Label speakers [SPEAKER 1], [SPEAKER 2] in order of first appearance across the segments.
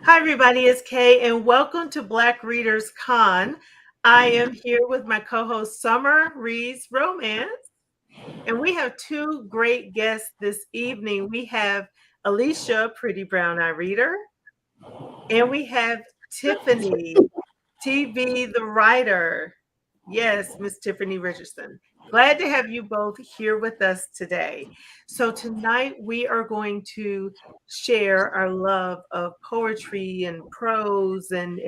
[SPEAKER 1] Hi, everybody. It's Kay, and welcome to Black Readers Con. I am here with my co host, Summer Reads Romance, and we have two great guests this evening. We have Alicia, Pretty Brown Eye Reader, and we have Tiffany, TV the writer. Yes, Miss Tiffany Richardson. Glad to have you both here with us today. So, tonight we are going to share our love of poetry and prose and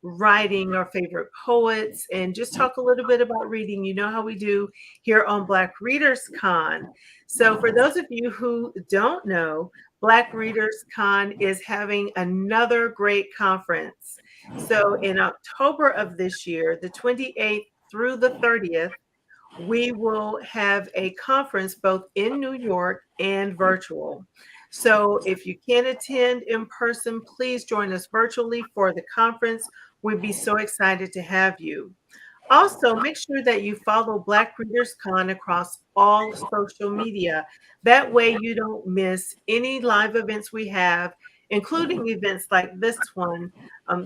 [SPEAKER 1] writing our favorite poets and just talk a little bit about reading. You know how we do here on Black Readers Con. So, for those of you who don't know, Black Readers Con is having another great conference. So in October of this year, the 28th through the 30th, we will have a conference both in New York and virtual. So if you can't attend in person, please join us virtually for the conference. We'd be so excited to have you. Also, make sure that you follow Black Readers Con across all social media. That way, you don't miss any live events we have, including events like this one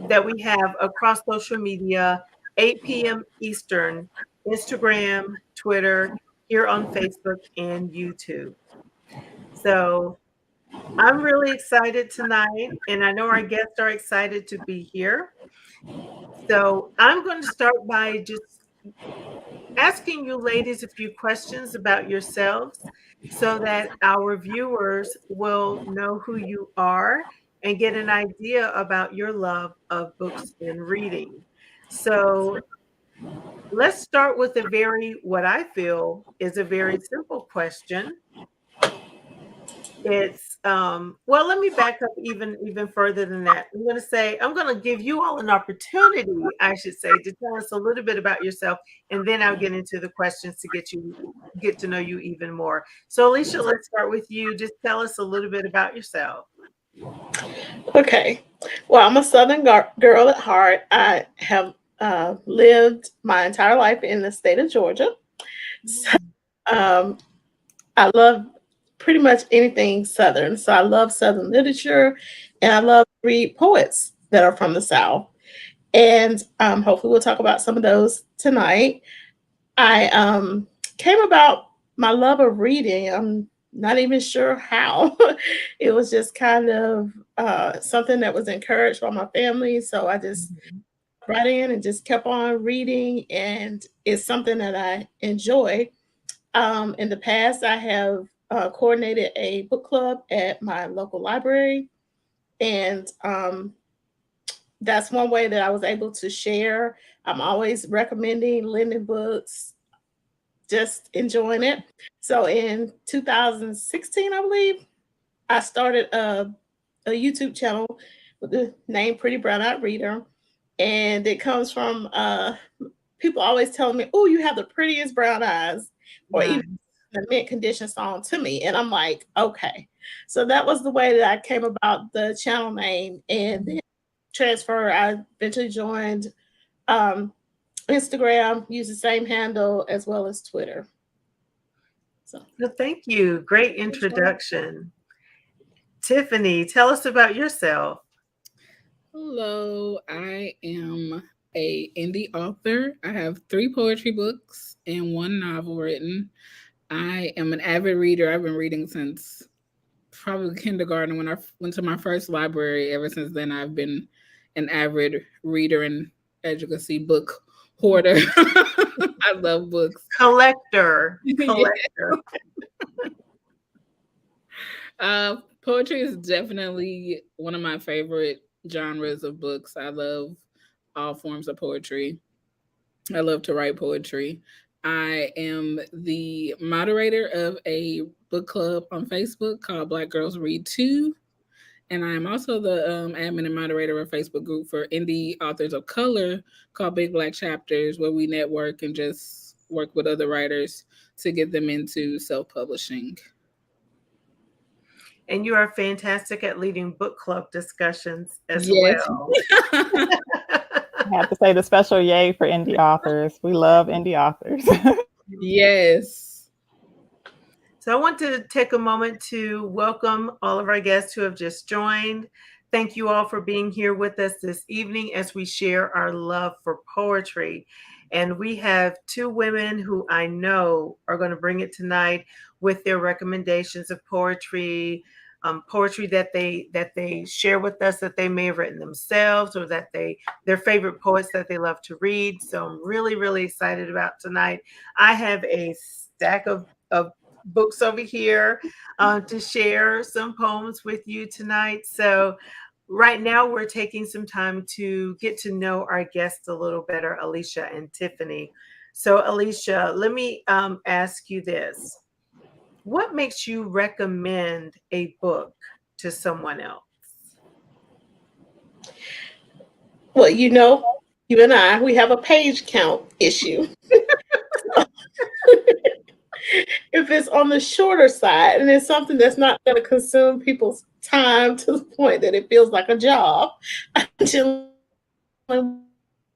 [SPEAKER 1] that we have across social media, 8 p.m. Eastern, Instagram, Twitter, here on Facebook and YouTube. So I'm really excited tonight, and I know our guests are excited to be here. So I'm going to start by just asking you ladies a few questions about yourselves so that our viewers will know who you are and get an idea about your love of books and reading. So let's start with what I feel is a very simple question. Well, let me back up even further than that. I'm going to give you all an opportunity, I should say, to tell us a little bit about yourself, and then I'll get into the questions to get to know you even more. So, Alicia, let's start with you. Just tell us a little bit about yourself.
[SPEAKER 2] Okay. Well, I'm a Southern girl at heart. I have lived my entire life in the state of Georgia. So, um, I love pretty much anything Southern. So I love Southern literature and I love to read poets that are from the South. And hopefully we'll talk about some of those tonight. I came about my love of reading. I'm not even sure how. It was just kind of something that was encouraged by my family. So I just
[SPEAKER 1] Mhm.
[SPEAKER 2] brought in and just kept on reading, and it's something that I enjoy. In the past, I have coordinated a book club at my local library, and that's one way that I was able to share. I'm always recommending, lending books, just enjoying it. So in 2016, I believe, I started a YouTube channel with the name Pretty Brown Eyed Reader. And it comes from people always telling me, "Oh, you have the prettiest brown eyes," or even
[SPEAKER 1] Nice.
[SPEAKER 2] the mint condition song to me. And I'm like, okay. So that was the way that I came about the channel name. And then transfer, I eventually joined um, Instagram, use the same handle as well as Twitter. So
[SPEAKER 1] Well, thank you. Great introduction. Tiffany, tell us about yourself.
[SPEAKER 3] Hello, I am a indie author. I have three poetry books and one novel written. I am an avid reader. I've been reading since probably kindergarten when I went to my first library. Ever since then, I've been an avid reader and, as you can see, book hoarder. I love books.
[SPEAKER 1] Collector.
[SPEAKER 3] Yeah.
[SPEAKER 1] Collector.
[SPEAKER 3] Poetry is definitely one of my favorite genres of books. I love all forms of poetry. I love to write poetry. I am the moderator of a book club on Facebook called Black Girls Read Too. And I am also the admin and moderator of a Facebook group for indie authors of color called Big Black Chapters, where we network and just work with other writers to get them into self publishing.
[SPEAKER 1] And you are fantastic at leading book club discussions as
[SPEAKER 3] Yes.
[SPEAKER 1] well.
[SPEAKER 4] I have to say the special yay for indie authors. We love indie authors.
[SPEAKER 3] Yes.
[SPEAKER 1] So I want to take a moment to welcome all of our guests who have just joined. Thank you all for being here with us this evening as we share our love for poetry. And we have two women who I know are going to bring it tonight with their recommendations of poetry, poetry that they share with us that they may have written themselves or that their favorite poets that they love to read. So I'm really, really excited about tonight. I have a stack of books over here to share some poems with you tonight. So right now, we're taking some time to get to know our guests a little better, Alicia and Tiffany. So, Alicia, let me ask you this. What makes you recommend a book to someone else?
[SPEAKER 2] Well, you and I, we have a page count issue. If it's on the shorter side and it's something that's not going to consume people's time to the point that it feels like a job, I generally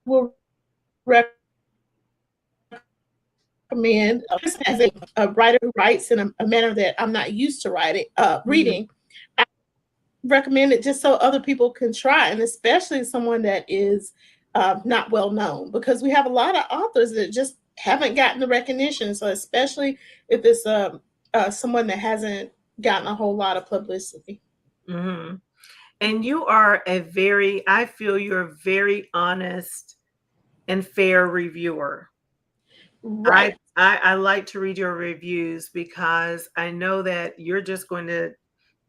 [SPEAKER 2] will recommend as a writer who writes in a manner that I'm not used to reading. I recommend it just so other people can try, and especially someone that is not well known, because we have a lot of authors that just haven't gotten the recognition. So especially if it's someone that hasn't gotten a whole lot of publicity.
[SPEAKER 1] Mm-hmm. And you are I feel you're a very honest and fair reviewer.
[SPEAKER 2] Right.
[SPEAKER 1] I like to read your reviews because I know that you're just going to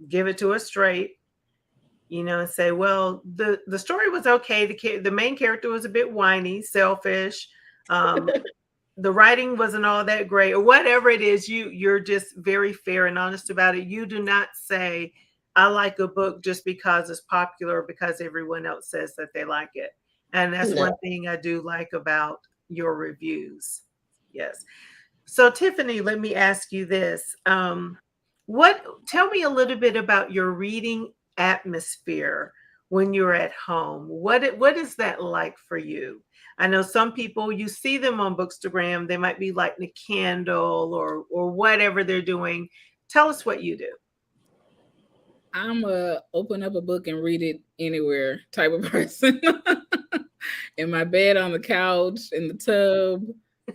[SPEAKER 1] give it to us straight, and say, well, the story was okay. The main character was a bit whiny, selfish. The writing wasn't all that great, or whatever it is. You're just very fair and honest about it. You do not say, I like a book just because it's popular, because everyone else says that they like it. And that's
[SPEAKER 2] No.
[SPEAKER 1] one thing I do like about your reviews. Yes. So, Tiffany, let me ask you this. Tell me a little bit about your reading atmosphere when you're at home. What is that like for you? I know some people, you see them on Bookstagram, they might be lighting a candle or whatever they're doing. Tell us what you do.
[SPEAKER 3] I'm a open up a book and read it anywhere type of person. In my bed, on the couch, in the tub,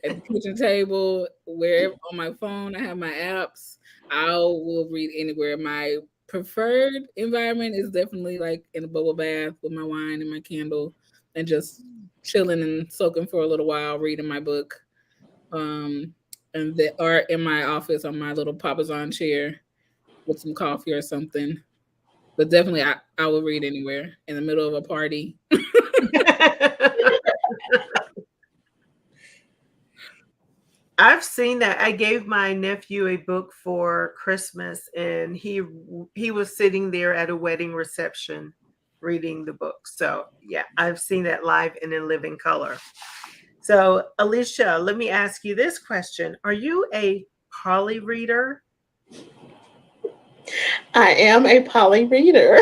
[SPEAKER 3] at the kitchen table, wherever, on my phone. I have my apps. I will read anywhere. My preferred environment is definitely like in a bubble bath with my wine and my candle and just chilling and soaking for a little while, reading my book. Or in my office on my little Papasan chair with some coffee or something. But definitely, I will read anywhere in the middle of a party.
[SPEAKER 1] I've seen that. I gave my nephew a book for Christmas, and he was sitting there at a wedding reception reading the book. So yeah, I've seen that live and in living color. So Alicia, let me ask you this question: are you a poly reader?
[SPEAKER 2] I am a poly reader.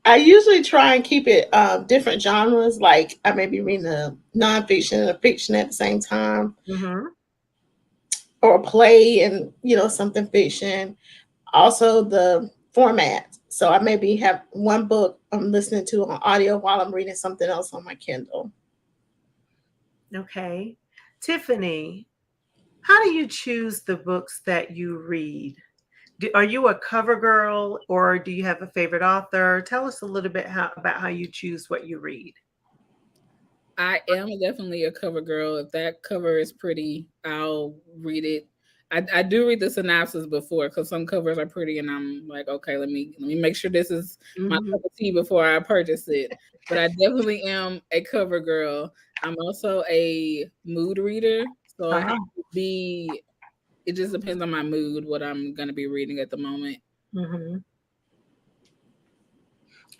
[SPEAKER 2] I usually try and keep it different genres. Like I may be reading a nonfiction and a fiction at the same time,
[SPEAKER 1] Mm-hmm.
[SPEAKER 2] or a play and something fiction. Also the format. So I maybe have one book I'm listening to on audio while I'm reading something else on my Kindle.
[SPEAKER 1] Okay. Tiffany, how do you choose the books that you read? Are you a cover girl, or do you have a favorite author? Tell us a little bit about how you choose what you read.
[SPEAKER 3] I am definitely a cover girl. If that cover is pretty, I'll read it. I do read the synopsis before, because some covers are pretty, and I'm like, okay, let me make sure this is my
[SPEAKER 1] Mm-hmm.
[SPEAKER 3] cup of tea before I purchase it. But I definitely am a cover girl. I'm also a mood reader, so it has to be. It just depends on my mood what I'm going to be reading at the moment.
[SPEAKER 1] Mm-hmm.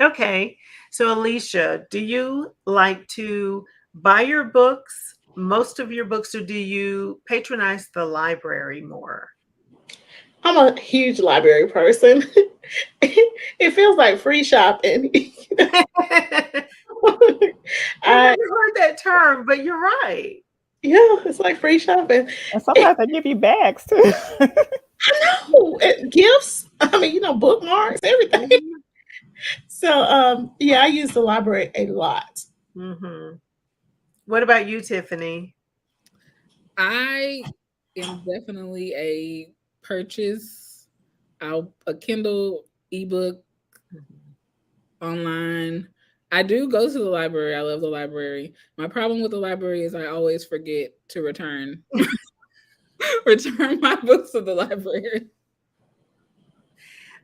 [SPEAKER 1] Okay. So, Alicia, do you like to buy your books, most of your books, or do you patronize the library more?
[SPEAKER 2] I'm a huge library person. It feels like free shopping.
[SPEAKER 1] I've
[SPEAKER 2] I
[SPEAKER 1] never heard that term, but you're right.
[SPEAKER 2] Yeah, it's like free shopping.
[SPEAKER 4] And sometimes they give you bags too.
[SPEAKER 2] I know. Gifts. I mean, bookmarks, everything.
[SPEAKER 1] Mhm.
[SPEAKER 2] So, yeah, I use the library a lot.
[SPEAKER 1] Mhm. What about you, Tiffany?
[SPEAKER 3] I am definitely a purchase. A Kindle ebook
[SPEAKER 1] Mhm.
[SPEAKER 3] online. I do go to the library. I love the library. My problem with the library is I always forget to return my books to the library.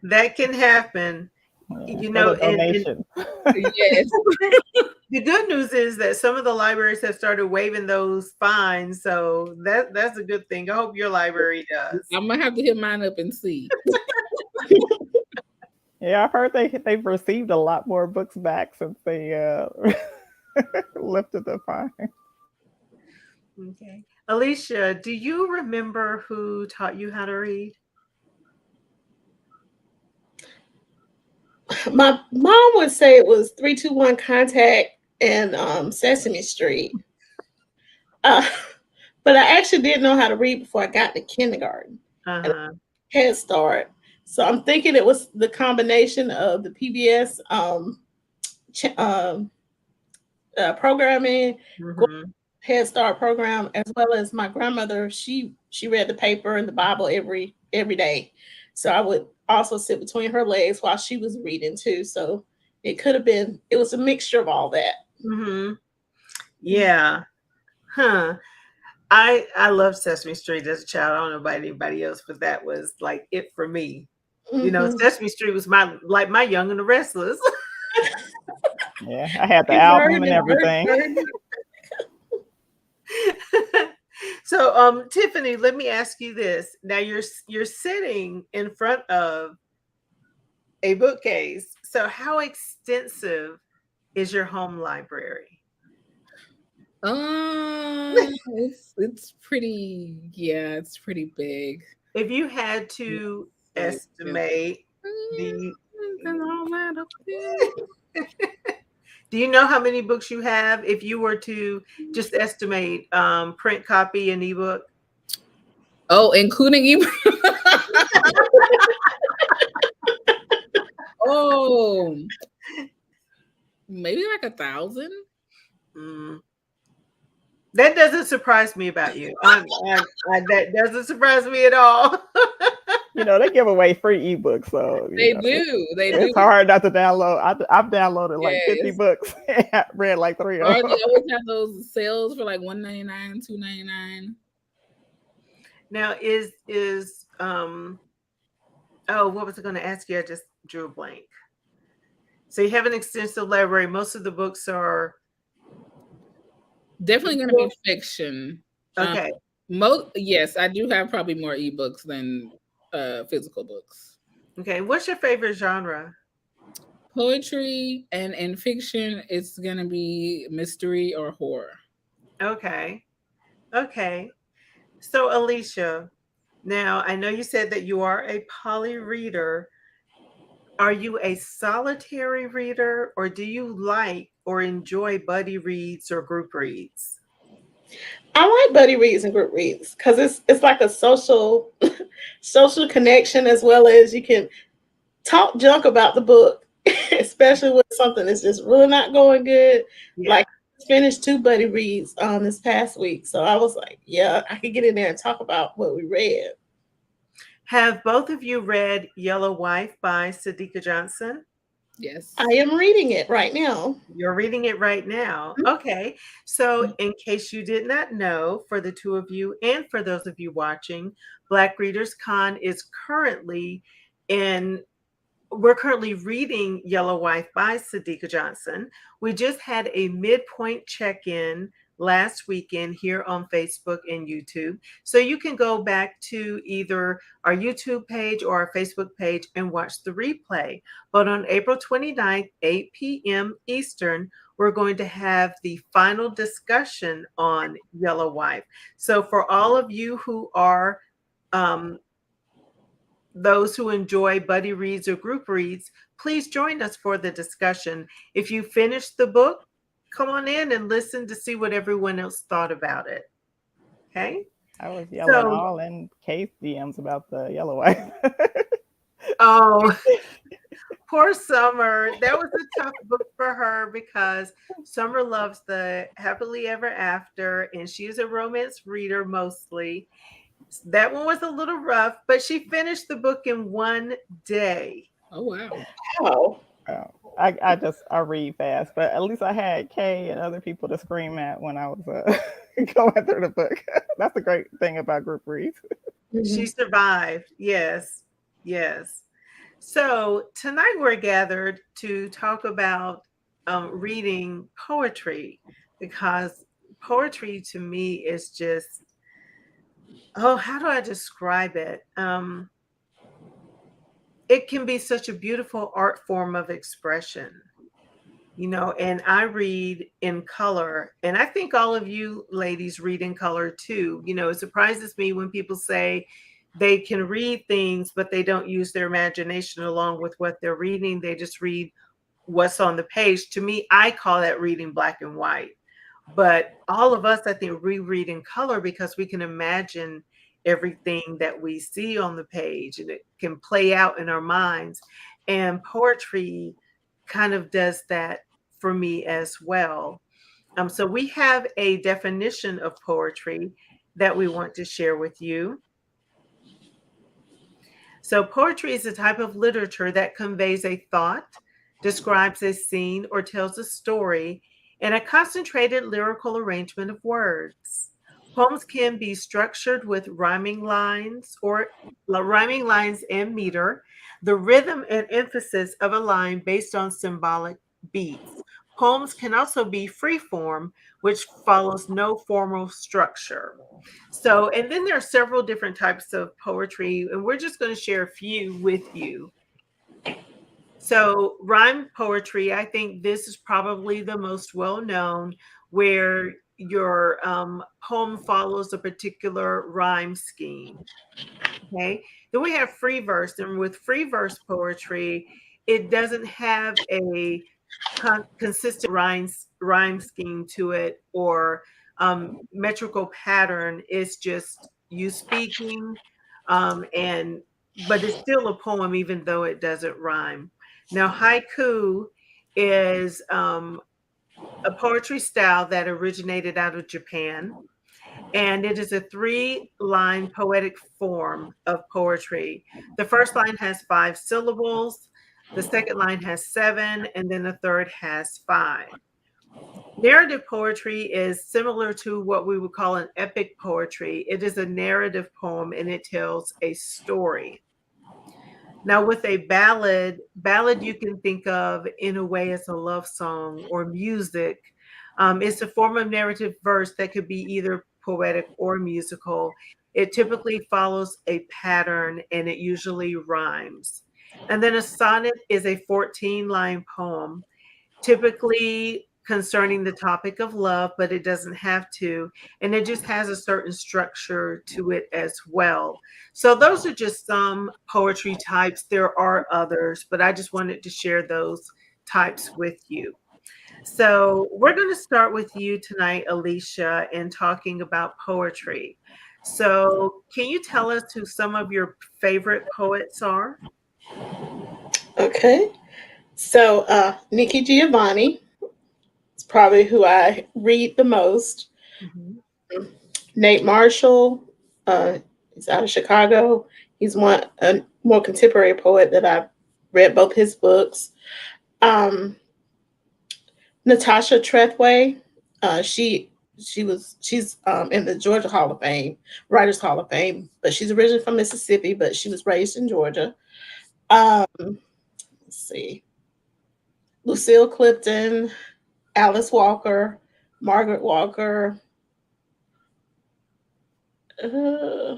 [SPEAKER 1] That can happen.
[SPEAKER 4] Yeah,
[SPEAKER 1] You
[SPEAKER 4] for
[SPEAKER 1] know,
[SPEAKER 4] the
[SPEAKER 1] and
[SPEAKER 4] donation.
[SPEAKER 3] Yes,
[SPEAKER 1] the good news is that some of the libraries have started waiving those fines, so that's a good thing. I hope your library does.
[SPEAKER 3] I'm gonna have to hit mine up and see.
[SPEAKER 4] Yeah, I've heard they've received a lot more books back since they lifted the fine.
[SPEAKER 1] Okay. Alicia, do you remember who taught you how to read?
[SPEAKER 2] My mom would say it was 321 Contact and Sesame Street. Uh, but I actually didn't know how to read before I got to kindergarten and
[SPEAKER 1] Uh-huh.
[SPEAKER 2] Head Start. So I'm thinking it was the combination of the PBS ch- um, programming,
[SPEAKER 1] Mhm.
[SPEAKER 2] Head Start program, as well as my grandmother. She read the paper and the Bible every day. So I would also sit between her legs while she was reading too. So it was a mixture of all that.
[SPEAKER 1] Mhm. Yeah. Huh. I love Sesame Street as a child. I don't know about anybody else, but that was like it for me. You know,
[SPEAKER 2] Mm-hmm.
[SPEAKER 1] Sesame Street was my Young and the Restless.
[SPEAKER 4] Yeah, I had the
[SPEAKER 2] Hey,
[SPEAKER 4] album
[SPEAKER 2] Vern
[SPEAKER 4] and
[SPEAKER 2] and
[SPEAKER 4] everything.
[SPEAKER 2] Vern.
[SPEAKER 1] So, Tiffany, let me ask you this. Now you're sitting in front of a bookcase. So, how extensive is your home library?
[SPEAKER 3] It's pretty. Yeah, it's pretty big.
[SPEAKER 1] If you had
[SPEAKER 3] Let's
[SPEAKER 1] to
[SPEAKER 3] see.
[SPEAKER 1] estimate the,
[SPEAKER 3] And all that up there.
[SPEAKER 1] do you know how many books you have? If you were to just estimate print copy and ebook.
[SPEAKER 3] Oh, including you. Oh, maybe like 1,000.
[SPEAKER 1] Mm, that doesn't surprise me about you. That doesn't surprise me at all.
[SPEAKER 4] They give away free ebooks, so
[SPEAKER 3] They do. They do.
[SPEAKER 4] it's hard not to download. I've downloaded like 50
[SPEAKER 3] Yes.
[SPEAKER 4] books. I read like three of
[SPEAKER 3] Or
[SPEAKER 4] them.
[SPEAKER 3] they always have those sales for like 199, 299.
[SPEAKER 1] Now is oh, what was I going to ask you? I just drew a blank. So you have an extensive library. Most of the books are
[SPEAKER 3] Definitely gonna be fiction. Um,
[SPEAKER 1] okay.
[SPEAKER 3] yes, I do have probably more ebooks than physical books.
[SPEAKER 1] Okay. What's your favorite genre?
[SPEAKER 3] Poetry and in fiction, it's gonna be mystery or horror.
[SPEAKER 1] Okay. Okay. So Alicia, now I know you said that you are a poly reader. Are you a solitary reader or do you like or enjoy buddy reads or group reads?
[SPEAKER 2] I like buddy reads and group reads because it's like a social social connection, as well as you can talk junk about the book, especially with something that's just really not going good.
[SPEAKER 1] Yeah.
[SPEAKER 2] Like finished two buddy reads this past week, so I was like, yeah, I could get in there and talk about what we read.
[SPEAKER 1] Have both of you read Yellow Wife by Sadika Johnson?
[SPEAKER 2] I
[SPEAKER 3] Yes.
[SPEAKER 2] am reading it right now.
[SPEAKER 1] You're reading it right now. Okay. So, in case you did not know, for the two of you and for those of you watching, Black Readers Con is currently in we're currently reading Yellow Wife by Sadika Johnson. We just had a midpoint check in last weekend here on Facebook and YouTube. So you can go back to either our YouTube page or our Facebook page and watch the replay. But on April 29th, 8 p.m. Eastern, we're going to have the final discussion on Yellow Wife. So for all of you who are um, those who enjoy buddy reads or group reads, please join us for the discussion. If you finish the book, come on in and listen to see what everyone else thought about it. Okay.
[SPEAKER 4] I was yelling
[SPEAKER 1] So,
[SPEAKER 4] all in case DMs about the yellow wife.
[SPEAKER 1] Oh, poor Summer. That was a tough book for her because Summer loves the happily ever after, and she's a romance reader mostly. That one was a little rough, but she finished the book in one day.
[SPEAKER 3] Oh wow.
[SPEAKER 2] Oh,
[SPEAKER 4] Oh, I read fast, but at least I had Kay and other people to scream at when I was going through the book. That's the great thing about group reads.
[SPEAKER 1] She
[SPEAKER 2] mhm.
[SPEAKER 1] survived. Yes. Yes. So tonight we're gathered to talk about reading poetry because poetry to me is just, oh, how do I describe it? It can be such a beautiful art form of expression, and I read in color. And I think all of you ladies read in color too. It surprises me when people say they can read things, but they don't use their imagination along with what they're reading. They just read what's on the page. To me, I call that reading black and white. But all of us, I think, reread in color because we can imagine everything that we see on the page and it can play out in our minds. And poetry kind of does that for me as well. So we have a definition of poetry that we want to share with you. So, poetry is a type of literature that conveys a thought, describes a scene, or tells a story in a concentrated lyrical arrangement of words. Poems can be structured with rhyming lines and meter, the rhythm and emphasis of a line based on symbolic beats. Poems can also be free form, which follows no formal structure. So, and then there are several different types of poetry, and we're just going to share a few with you. So, rhyme poetry, I think this is probably the most well known, where your poem follows a particular rhyme scheme. Okay. Then we have free verse, and with free verse poetry, it doesn't have a consistent rhyme scheme to it or metrical pattern. It's just you speaking, and but it's still a poem even though it doesn't rhyme. Now, haiku is a poetry style that originated out of Japan, and it is a three-line poetic form of poetry. The first line has 5 syllables, the second line has 7, and then the third has 5. Narrative poetry is similar to what we would call an epic poetry. It is a narrative poem and it tells a story. Now, with a ballad you can think of in a way as a love song or music. It's a form of narrative verse that could be either poetic or musical. It typically follows a pattern and it usually rhymes. And then a sonnet is a 14-line poem, typically concerning the topic of love, but it doesn't have to. And it just has a certain structure to it as well. So, those are just some poetry types. There are others, but I just wanted to share those types with you. So, we're going to start with you tonight, Alicia, in talking about poetry. So, can you tell us who some of your favorite poets are?
[SPEAKER 2] Okay. So, Nikki Giovanni is probably who I read the most.
[SPEAKER 1] Mhm.
[SPEAKER 2] Nate Marshall, he's out of Chicago. He's a more contemporary poet that I've read both his books. Um, Natasha Trethway, she's in the Georgia Hall of Fame, Writers Hall of Fame, but she's originally from Mississippi, but she was raised in Georgia. Let's see, Lucille Clifton, Alice Walker, Margaret Walker, uh,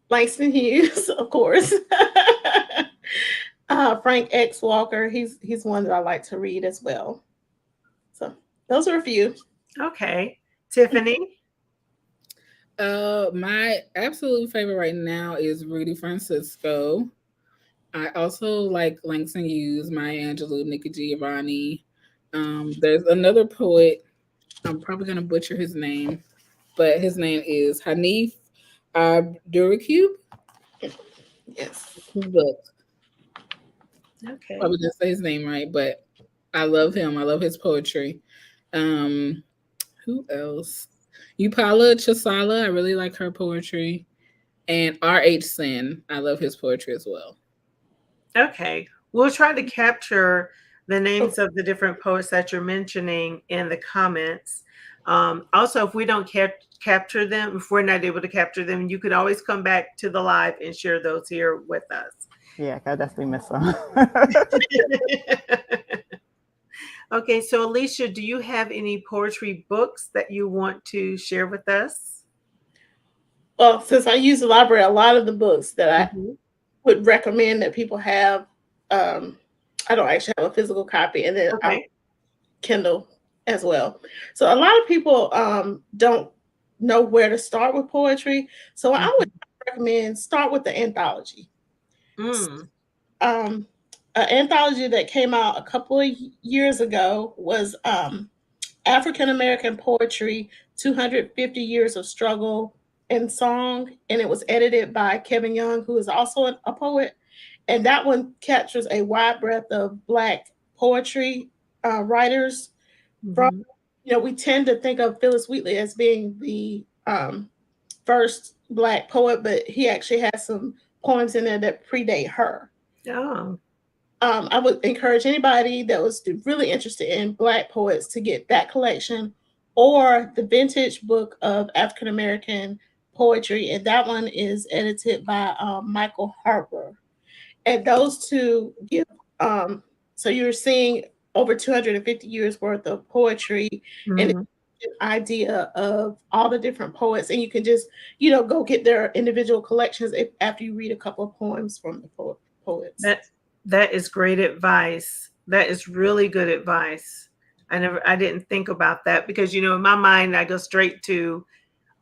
[SPEAKER 2] Langston Hughes, of course. Frank X. Walker, he's one that I like to read as well. So those are a few.
[SPEAKER 1] Okay. Tiffany?
[SPEAKER 3] My absolute favorite right now is Rudy Francisco. I also like Langston Hughes, Maya Angelou, Nikki Giovanni. There's another poet. I'm probably gonna butcher his name, but his name is Hanif Abdurrahib.
[SPEAKER 2] Yes.
[SPEAKER 3] His books.
[SPEAKER 1] Okay.
[SPEAKER 3] Probably didn't say his name right, but I love him. I love his poetry. Um, who else? Upala Chisala. I really like her poetry. And R.H. Sin. I love his poetry as well.
[SPEAKER 1] Okay. We'll try to capture the names
[SPEAKER 2] Okay.
[SPEAKER 1] of the different poets that you're mentioning in the comments. Also, if we don't capture them, if we're not able to capture them, you could always come back to the live and share those here with us.
[SPEAKER 4] Yeah, I definitely miss some.
[SPEAKER 1] Okay, so Alicia, do you have any poetry books that you want to share with us?
[SPEAKER 2] Well, since I use the library, a lot of the books that I
[SPEAKER 1] Mhm.
[SPEAKER 2] would recommend that people have, um, I don't actually have a physical copy, and then I
[SPEAKER 1] Okay.
[SPEAKER 2] Kindle as well. So a lot of people don't know where to start with poetry. So I would
[SPEAKER 1] Mhm.
[SPEAKER 2] recommend start with the anthology.
[SPEAKER 1] Mm.
[SPEAKER 2] Um, an anthology that came out a couple of years ago was African American Poetry 250 Years of Struggle and Song. And it was edited by Kevin Young, who is also a poet. And that one captures a wide breadth of Black poetry writers from,
[SPEAKER 1] Mhm.
[SPEAKER 2] we tend to think of Phillis Wheatley as being the first Black poet, but he actually has some poems in there that predate her.
[SPEAKER 1] Oh.
[SPEAKER 2] I would encourage anybody that was really interested in Black poets to get that collection or the vintage book of African American poetry. And that one is edited by Michael Harper. And those two give, um, so you're seeing over 250 years worth of poetry and
[SPEAKER 1] Mhm.
[SPEAKER 2] an idea of all the different poets. And you can just, go get their individual collections after you read a couple of poems from the poets.
[SPEAKER 1] That that is great advice. That is really good advice. I didn't think about that because in my mind I go straight to,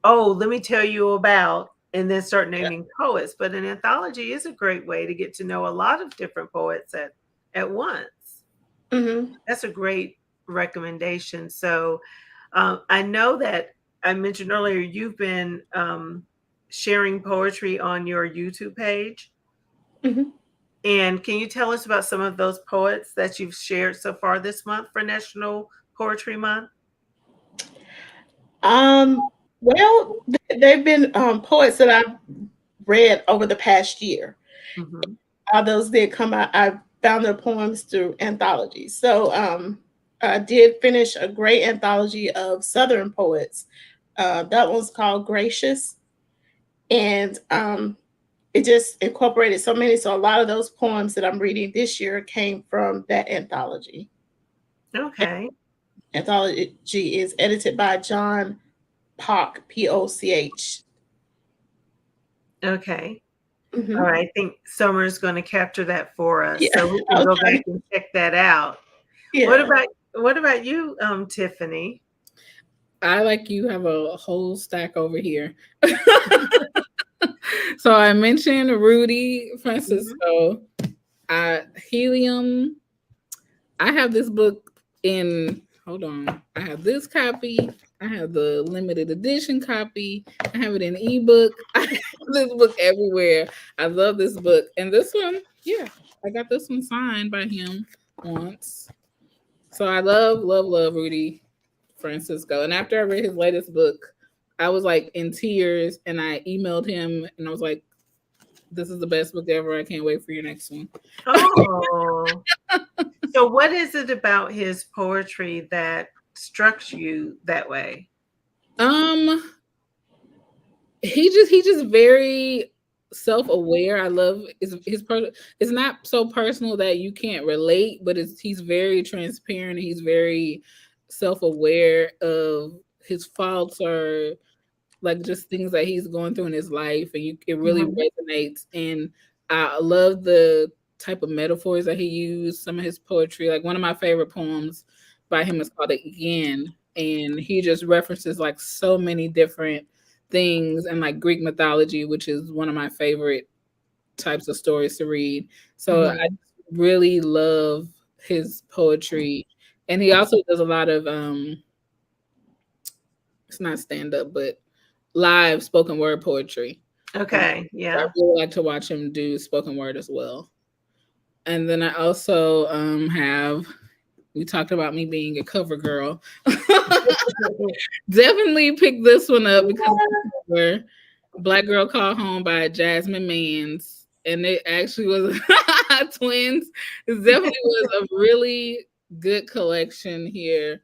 [SPEAKER 1] oh, let me tell you about, and then start
[SPEAKER 2] Yeah.
[SPEAKER 1] naming poets. But an anthology is a great way to get to know a lot of different poets at once.
[SPEAKER 2] Hmm.
[SPEAKER 1] That's a great recommendation. So I know that I mentioned earlier you've been sharing poetry on your YouTube page.
[SPEAKER 2] Hmm.
[SPEAKER 1] And can you tell us about some of those poets that you've shared so far this month for National Poetry Month?
[SPEAKER 2] Well, they've been poets that I've read over the past year.
[SPEAKER 1] Mhm.
[SPEAKER 2] All those did come out. I found their poems through anthologies. So I did finish a great anthology of Southern poets. That one's called Gracious. And it just incorporated so many. So a lot of those poems that I'm reading this year came from that anthology.
[SPEAKER 1] Okay.
[SPEAKER 2] Anthology is edited by John Poch, Poch.
[SPEAKER 1] Okay. All
[SPEAKER 2] Hmm.
[SPEAKER 1] right. I think Summer's going to capture that for us,
[SPEAKER 2] Yeah.
[SPEAKER 1] so we can go back
[SPEAKER 2] Okay.
[SPEAKER 1] and check that out. What
[SPEAKER 2] Yeah.
[SPEAKER 1] about what about you, Tiffany?
[SPEAKER 3] I, like you, have a whole stack over here. So I mentioned Rudy
[SPEAKER 1] Mhm.
[SPEAKER 3] Francisco. Helium. I have this book in. Hold on. I have this copy. I have the limited edition copy. I have it in ebook. I have this book everywhere. I love this book. And this one, yeah, I got this one signed by him once. So I love, love, love Rudy Francisco. And after I read his latest book, I was like in tears and I emailed him and I was like, this is the best book ever. I can't wait for your next one.
[SPEAKER 1] Oh, so what is it about his poetry that struck you that way?
[SPEAKER 3] Um, he just very self-aware. I love it's not so personal that you can't relate, but he's very transparent and he's very self-aware of his faults or like just things that he's going through in his life, and it really
[SPEAKER 1] Mhm.
[SPEAKER 3] resonates. And I love the type of metaphors that he used. Some of his poetry, like one of my favorite poems by him is called Again, and he just references like so many different things and like Greek mythology, which is one of my favorite types of stories to read. So I
[SPEAKER 1] Mhm.
[SPEAKER 3] really love his poetry, and he also does a lot of it's not stand up, but live spoken word poetry.
[SPEAKER 1] Okay,
[SPEAKER 3] I
[SPEAKER 1] yeah.
[SPEAKER 3] really like to watch him do spoken word as well. And then I also have, we talked about me being a cover girl. Definitely picked this one up because we're Black Girl Called Home by Jasmine Mans. And it actually was twins. It definitely was a really good collection here.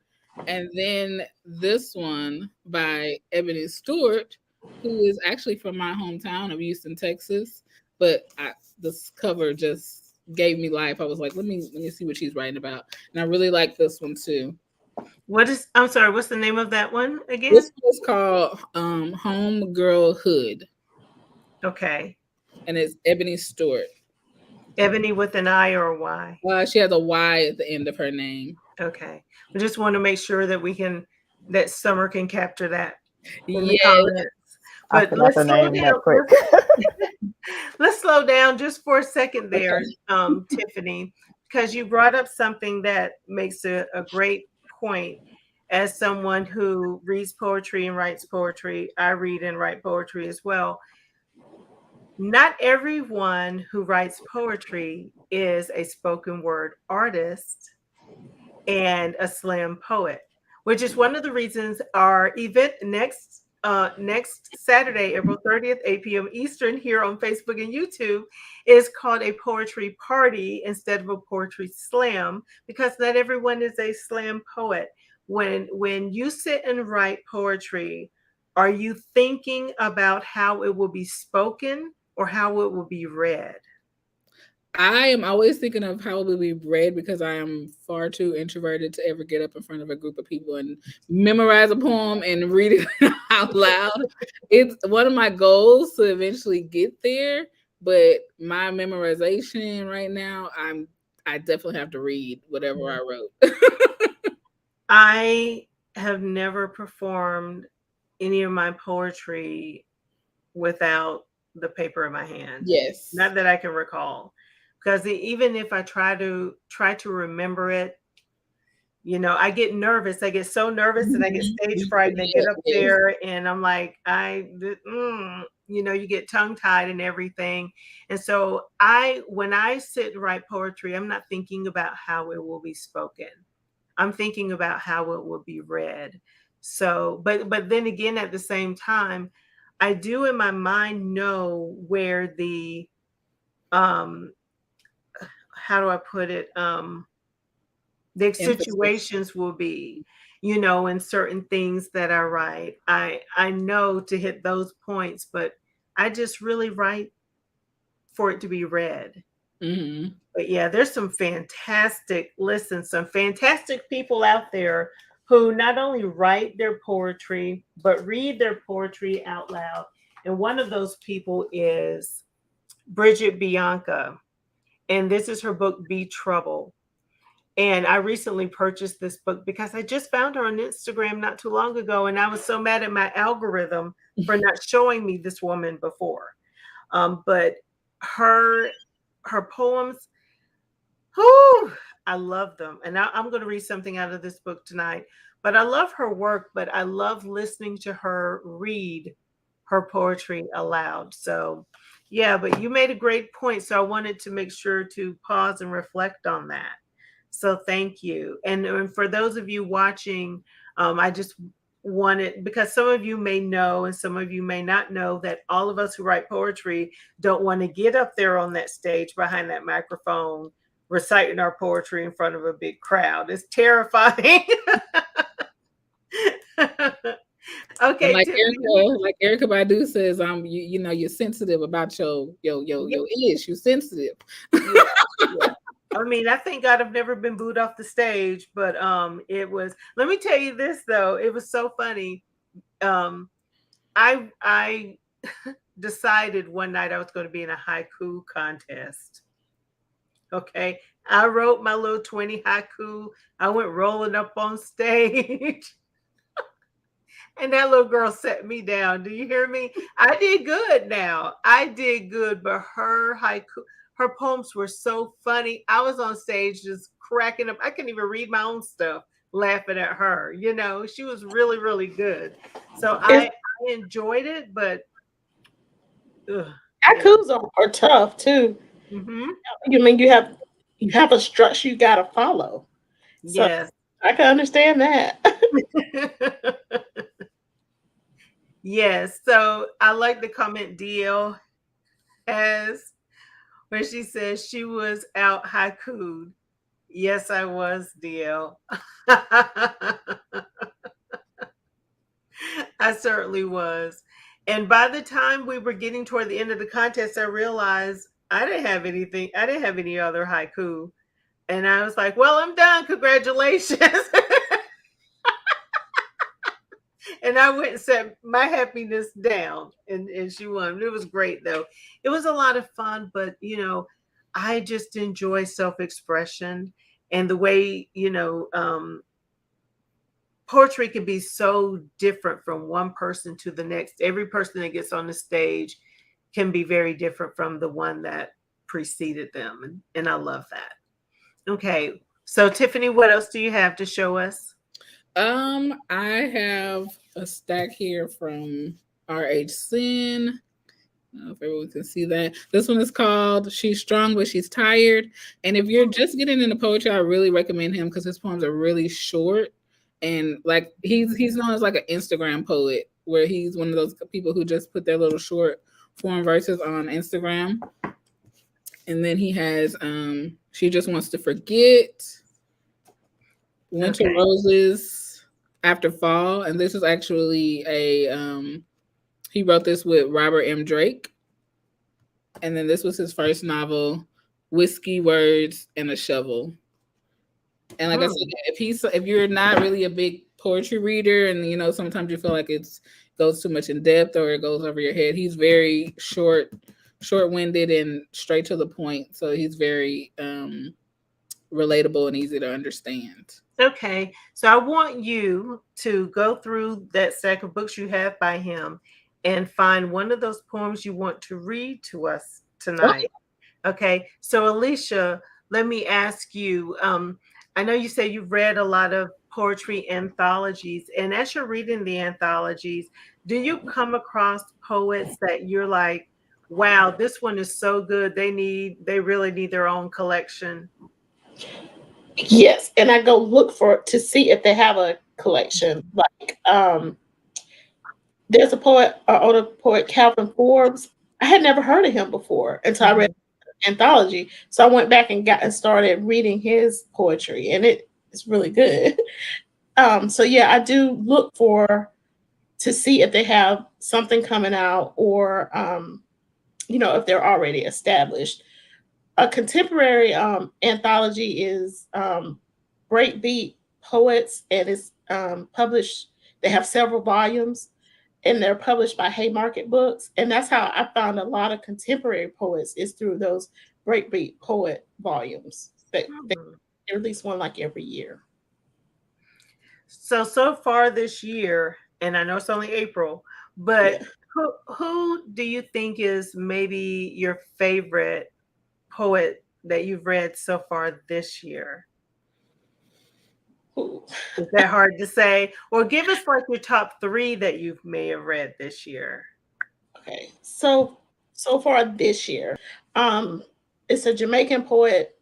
[SPEAKER 3] And then this one by Ebony Stewart, who is actually from my hometown of Houston, Texas. But this cover just gave me life. I was like, let me see what she's writing about. And I really like this one too.
[SPEAKER 1] I'm sorry, what's the name of that one again?
[SPEAKER 3] This was called Home Girlhood,
[SPEAKER 1] Okay.
[SPEAKER 3] and it's Ebony Stewart.
[SPEAKER 1] Ebony with an I or a Y.
[SPEAKER 3] She has a Y at the end of her name.
[SPEAKER 1] Okay. We just want to make sure that that Summer can capture that in the
[SPEAKER 3] Yeah,
[SPEAKER 1] comments.
[SPEAKER 4] I
[SPEAKER 1] But
[SPEAKER 4] forgot the name that quick.
[SPEAKER 1] Let's slow down just for a second there, Tiffany, because you brought up something that makes a great point. As someone who reads poetry and writes poetry, I read and write poetry as well. Not everyone who writes poetry is a spoken word artist and a slam poet, which is one of the reasons our event next Saturday, April 30th, 8 p.m. Eastern, here on Facebook and YouTube, is called a poetry party instead of a poetry slam, because not everyone is a slam poet. When you sit and write poetry, are you thinking about how it will be spoken or how it will be read?
[SPEAKER 3] I am always thinking of how it will be read because I am far too introverted to ever get up in front of a group of people and memorize a poem and read it out loud. It's one of my goals to eventually get there, but my memorization right now, I definitely have to read whatever I wrote.
[SPEAKER 1] I have never performed any of my poetry without the paper in my hand.
[SPEAKER 3] Yes.
[SPEAKER 1] Not that I can recall. Because even if I try to remember it, I get nervous. I get so nervous and I get stage fright and I get up
[SPEAKER 3] Yes.
[SPEAKER 1] there and I'm like, you get tongue tied and everything. And so when I sit and write poetry, I'm not thinking about how it will be spoken. I'm thinking about how it will be read. So, but then again, at the same time, I do in my mind know where um how do I put it? The
[SPEAKER 3] Emphasis.
[SPEAKER 1] situations will be, in certain things that I write. I know to hit those points, but I just really write for it to be read.
[SPEAKER 3] Mm-hmm.
[SPEAKER 1] But yeah, there's some fantastic people out there who not only write their poetry, but read their poetry out loud. And one of those people is Bridget Bianca. And this is her book, Be Trouble. And I recently purchased this book because I just found her on Instagram not too long ago. And I was so mad at my algorithm for not showing me this woman before. But her poems, whew, I love them. And I'm going to read something out of this book tonight. But I love her work, but I love listening to her read her poetry aloud. So, yeah, but you made a great point. So I wanted to make sure to pause and reflect on that. So thank you. And for those of you watching, I just wanted, because some of you may know and some of you may not know, that all of us who write poetry don't want to get up there on that stage behind that microphone reciting our poetry in front of a big crowd. It's terrifying.
[SPEAKER 3] And
[SPEAKER 1] Okay,
[SPEAKER 3] Like Erica Badu says, you're sensitive about your ish. You're sensitive.
[SPEAKER 1] yeah, yeah. I mean, I thank God I've never been booed off the stage, but it was. Let me tell you this though, it was so funny. I decided one night I was going to be in a haiku contest. Okay, I wrote my little 20 haiku. I went rolling up on stage. And that little girl set me down. Do you hear me? I did good now. I did good, but her haiku, her poems were so funny. I was on stage just cracking up. I couldn't even read my own stuff, laughing at her. She was really, really good. So I enjoyed it, but Ugh, yeah.
[SPEAKER 2] Haikus are tough too.
[SPEAKER 1] Hmm.
[SPEAKER 2] You mean you have a structure you gotta follow. So
[SPEAKER 1] Yes.
[SPEAKER 2] I can understand that.
[SPEAKER 1] Yes. So I like the comment DL has where she says she was out haikued. Yes, I was, DL. I certainly was. And by the time we were getting toward the end of the contest, I realized I didn't have anything, I didn't have any other haiku. And I was like, well, I'm done. Congratulations. And I went and set my happiness down, and she won. It was great though. It was a lot of fun, but I just enjoy self-expression and the way, poetry can be so different from one person to the next. Every person that gets on the stage can be very different from the one that preceded them. And I love that. Okay. So Tiffany, what else do you have to show us?
[SPEAKER 3] I have a stack here from R.H. Sin. I don't know if everyone can see that. This one is called She's Strong But She's Tired. And if you're just getting into poetry, I really recommend him because his poems are really short. And like he's known as like an Instagram poet, where he's one of those people who just put their little short form verses on Instagram. And then he has She Just Wants to Forget, Winter
[SPEAKER 1] Okay.
[SPEAKER 3] Roses After Fall. And this is actually he wrote this with Robert M. Drake. And then this was his first novel, Whiskey, Words, and a Shovel. And like I said, if you're not really a big poetry reader, and sometimes you feel like it's goes too much in depth or it goes over your head, he's very short-winded and straight to the point. So he's very relatable and easy to understand.
[SPEAKER 1] Okay. So I want you to go through that stack of books you have by him and find one of those poems you want to read to us tonight. Okay. So Alicia, let me ask you, I know you say you've read a lot of poetry anthologies, and as you're reading the anthologies, do you come across poets that you're like, wow, this one is so good, they really need their own collection?
[SPEAKER 2] Yes, and I go look for to see if they have a collection. Like there's a poet, older poet, Calvin Forbes. I had never heard of him before until I read
[SPEAKER 1] Mhm.
[SPEAKER 2] anthology. So I went back and got and started reading his poetry, and it's really good. So yeah, I do look for to see if they have something coming out, or if they're already established. A contemporary anthology is Breakbeat Poets, and it's published. They have several volumes, and they're published by Haymarket Books. And that's how I found a lot of contemporary poets is through those Breakbeat Poet volumes. They
[SPEAKER 1] Hmm.
[SPEAKER 2] release one like every year.
[SPEAKER 1] So far this year, and I know it's only April, but
[SPEAKER 2] Yeah.
[SPEAKER 1] who do you think is maybe your favorite poet that you've read so far this year?
[SPEAKER 2] Ooh.
[SPEAKER 1] Is that hard to say? Or give us like your top three that you may have read this year.
[SPEAKER 2] Okay. So far this year, um, it's a Jamaican poet,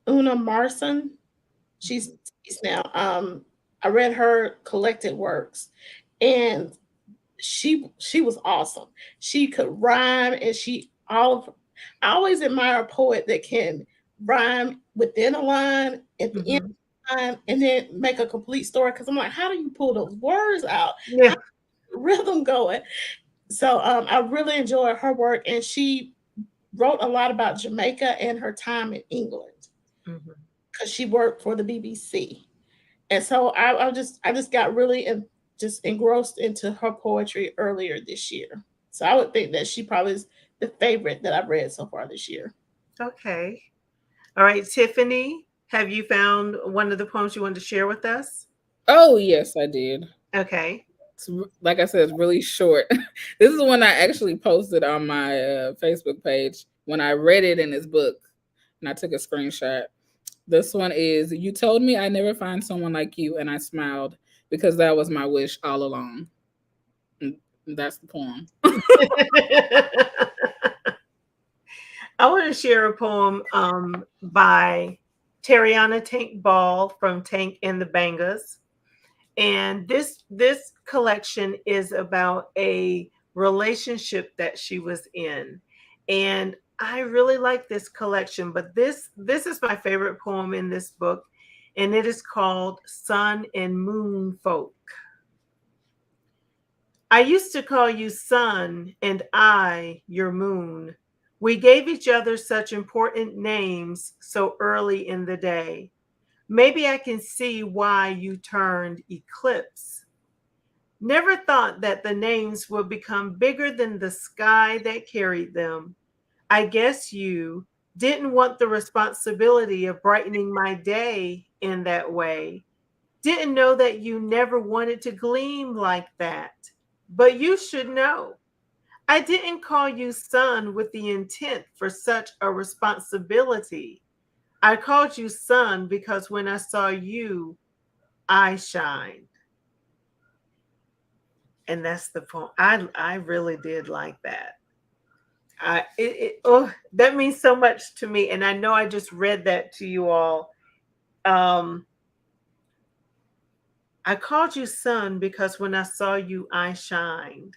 [SPEAKER 2] Una Marson. She's deceased now. I read her collected works, and she was awesome. She could rhyme, and I always admire a poet that can rhyme within a line, at the end
[SPEAKER 1] Mhm.
[SPEAKER 2] of the line, and then make a complete story. Because I'm like, how do you pull those words out? How
[SPEAKER 1] Yeah.
[SPEAKER 2] the rhythm going? So I really enjoyed her work, and she wrote a lot about Jamaica and her time in England
[SPEAKER 1] Mhm.
[SPEAKER 2] because she worked for the BBC. And so I just got really just engrossed into her poetry earlier this year. So I would think that she probably is the favorite that I've read so far this year.
[SPEAKER 1] Okay. All right, Tiffany, have you found one of the poems you wanted to share with us?
[SPEAKER 3] Oh yes, I did.
[SPEAKER 1] Okay.
[SPEAKER 3] It's, like I said, it's really short. This is one I actually posted on my Facebook page when I read it in his book, and I took a screenshot. This one is: You told me I never find someone like you, and I smiled because that was my wish all along. And that's the poem.
[SPEAKER 1] I want to share a poem by Tariana Tank Ball from Tank and the Bangas. And this collection is about a relationship that she was in. And I really like this collection, but this is my favorite poem in this book, and it is called Sun and Moon Folk. I used to call you sun and I your moon. We gave each other such important names so early in the day. Maybe I can see why you turned eclipse. Never thought that the names would become bigger than the sky that carried them. I guess you didn't want the responsibility of brightening my day in that way. Didn't know that you never wanted to gleam like that. But you should know. I didn't call you son with the intent for such a responsibility. I called you son because when I saw you, I shined. And that's the point. I really did like that. Oh, that means so much to me, and I know I just read that to you all. Um, I called you son because when I saw you, I shined.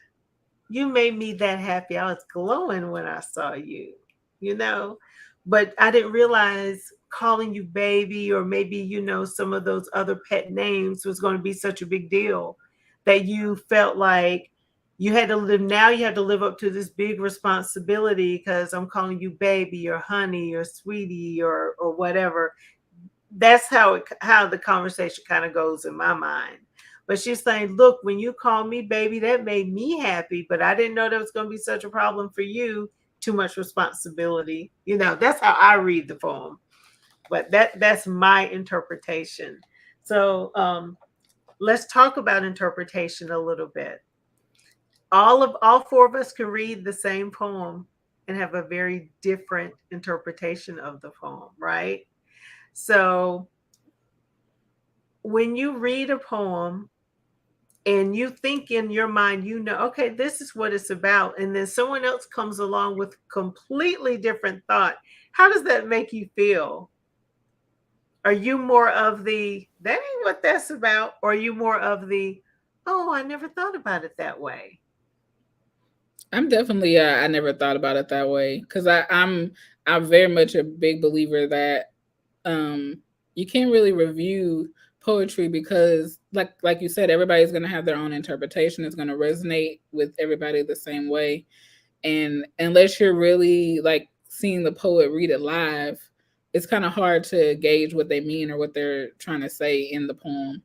[SPEAKER 1] You made me that happy. I was glowing when I saw you, you know. But I didn't realize calling you baby or maybe, some of those other pet names was going to be such a big deal that you felt like you had to live up to this big responsibility because I'm calling you baby or honey or sweetie or whatever. That's how the conversation kind of goes in my mind. But she's saying, look, when you call me baby, that made me happy, but I didn't know that was going to be such a problem for you. Too much responsibility. That's how I read the poem. But that's my interpretation. So let's talk about interpretation a little bit. All four of us can read the same poem and have a very different interpretation of the poem, right? So when you read a poem and you think in your mind, okay, this is what it's about, and then someone else comes along with completely different thought, how does that make you feel? Are you more of the that ain't what that's about, or are you more of the, oh, I never thought about it that way?
[SPEAKER 3] I'm definitely I never thought about it that way because I'm very much a big believer that you can't really review poetry because like you said, everybody's gonna have their own interpretation. It's gonna resonate with everybody the same way. And unless you're really like seeing the poet read it live, it's kind of hard to gauge what they mean or what they're trying to say in the poem.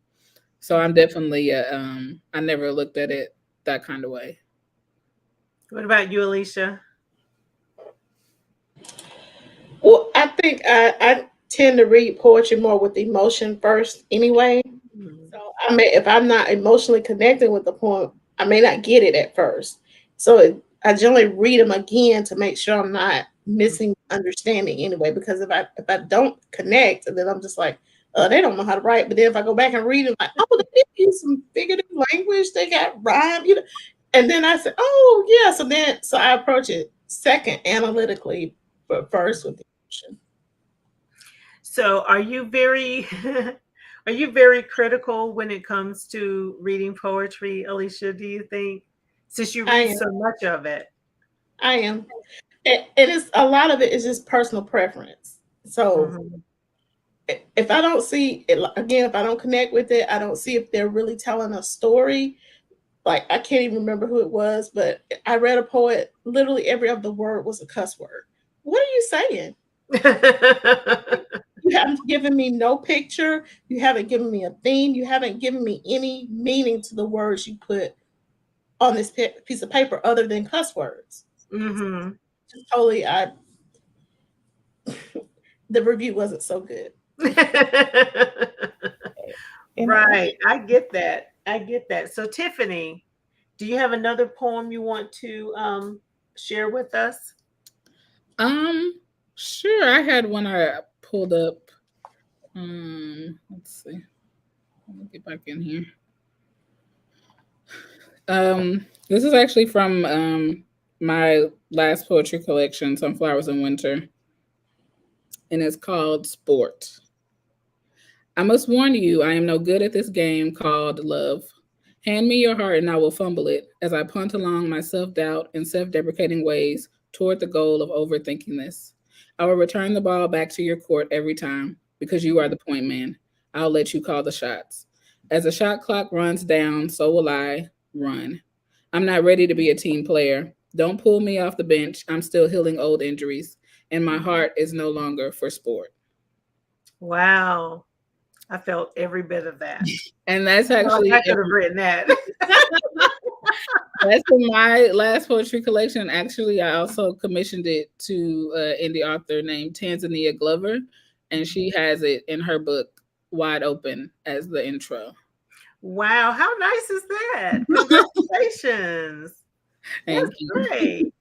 [SPEAKER 3] So I'm definitely I never looked at it that kind of way.
[SPEAKER 1] What about you, Alicia?
[SPEAKER 2] Well, I think I tend to read poetry more with emotion first anyway.
[SPEAKER 1] Mhm.
[SPEAKER 2] So if I'm not emotionally connected with the poem, I may not get it at first. So I generally read them again to make sure I'm not missing understanding anyway. Because if I don't connect, then I'm just like, they don't know how to write. But then if I go back and read it, like, oh, they did use some figurative language. They got rhyme. And then I said, oh yeah. So I approach it second analytically, but first with the emotion.
[SPEAKER 1] So are you very critical when it comes to reading poetry, Alicia, do you think? Since you
[SPEAKER 2] I
[SPEAKER 1] read
[SPEAKER 2] am.
[SPEAKER 1] so much of it.
[SPEAKER 2] I am. It is a lot of it is just personal preference. So
[SPEAKER 1] Mhm.
[SPEAKER 2] if I don't see it again, if I don't connect with it, I don't see if they're really telling a story. Like I can't even remember who it was, but I read a poet. Literally every other word was a cuss word. What are you saying? You haven't given me no picture. You haven't given me a theme. You haven't given me any meaning to the words you put on this piece of paper other than cuss words.
[SPEAKER 1] Mhm.
[SPEAKER 2] Just totally, the review wasn't so good. And
[SPEAKER 1] Right. I get that. I get that. So Tiffany, do you have another poem you want to share with us?
[SPEAKER 3] Um, sure. I had one I pulled up. Let's see. Let me get back in here. This is actually from my last poetry collection, Sunflowers in Winter, and it's called Sport. I must warn you, I am no good at this game called love. Hand me your heart and I will fumble it as I punt along my self doubt and self deprecating ways toward the goal of overthinking this. I will return the ball back to your court every time because you are the point man. I'll let you call the shots. As the shot clock runs down, so will I run. I'm not ready to be a team player. Don't pull me off the bench. I'm still healing old injuries, and my heart is no longer for sport.
[SPEAKER 1] Wow. I felt every bit of that.
[SPEAKER 3] And that's
[SPEAKER 1] I feel like
[SPEAKER 3] actually
[SPEAKER 1] I could have written that.
[SPEAKER 3] that's in my last poetry collection. Actually, I also commissioned it to indie author named Tanzania Glover, and she has it in her book Wide Open as the intro.
[SPEAKER 1] Wow, how nice is that? Congratulations. That's
[SPEAKER 3] Thank you.
[SPEAKER 1] great.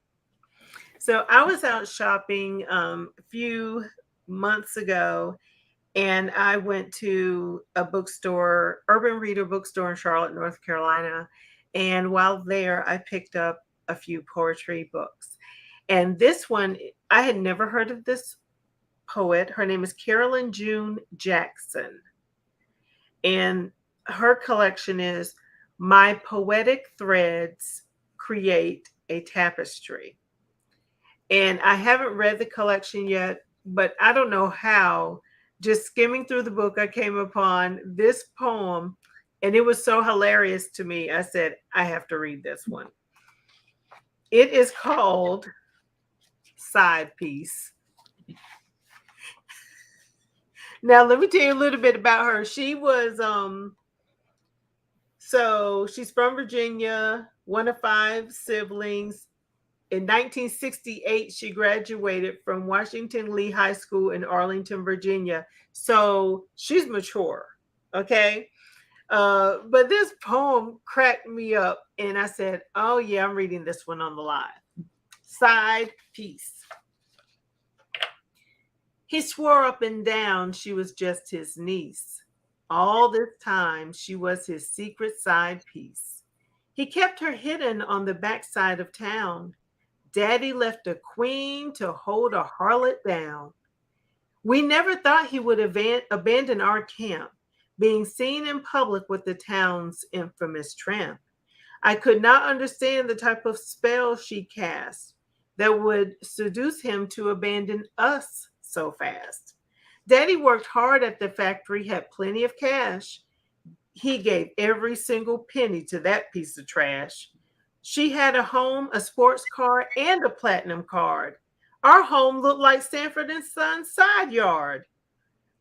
[SPEAKER 1] So I was out shopping a few months ago, and I went to a bookstore, Urban Reader Bookstore in Charlotte, North Carolina. And while there, I picked up a few poetry books. And this one, I had never heard of this poet. Her name is Carolyn June Jackson. And her collection is My Poetic Threads Create a Tapestry. And I haven't read the collection yet, but I don't know how. Just skimming through the book, I came upon this poem, and it was so hilarious to me. I said, I have to read this one. It is called Side Piece. Now, let me tell you a little bit about her. She was so she's from Virginia, one of five siblings. In 1968, she graduated from Washington Lee High School in Arlington, Virginia. So she's mature, okay? But this poem cracked me up, and I said, oh, yeah, I'm reading this one on the live. Side piece. He swore up and down she was just his niece. All this time, she was his secret side piece. He kept her hidden on the backside of town. Daddy left a queen to hold a harlot down. We never thought he would abandon our camp, being seen in public with the town's infamous tramp. I could not understand the type of spell she cast that would seduce him to abandon us so fast. Daddy worked hard at the factory, had plenty of cash. He gave every single penny to that piece of trash. She had a home, a sports car, and a platinum card. Our home looked like Sanford and Son's side yard.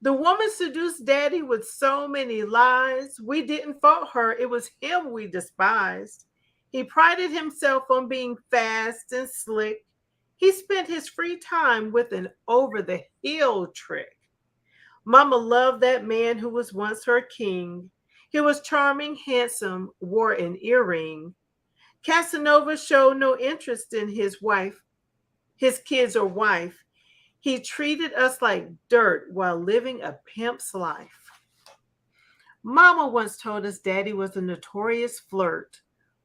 [SPEAKER 1] The woman seduced Daddy with so many lies. We didn't fault her, it was him we despised. He prided himself on being fast and slick. He spent his free time with an over the hill trick. Mama loved that man who was once her king. He was charming, handsome, wore an earring. Casanova showed no interest in his wife, his kids or wife. He treated us like dirt while living a pimp's life. Mama once told us Daddy was a notorious flirt,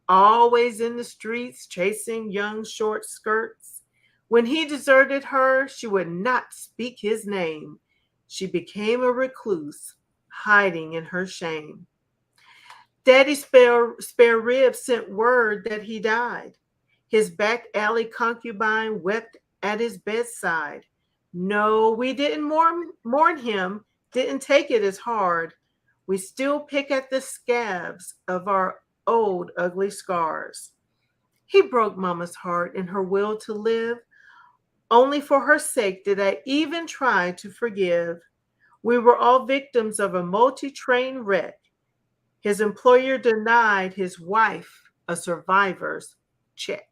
[SPEAKER 1] always in the streets chasing young short skirts. When he deserted her, she would not speak his name. She became a recluse, hiding in her shame. Daddy's spare rib sent word that he died. His back alley concubine wept at his bedside. No, we didn't mourn him, didn't take it as hard. We still pick at the scabs of our old ugly scars. He broke Mama's heart and her will to live. Only for her sake did I even try to forgive. We were all victims of a multi-train wreck. His employer denied his wife a survivor's check.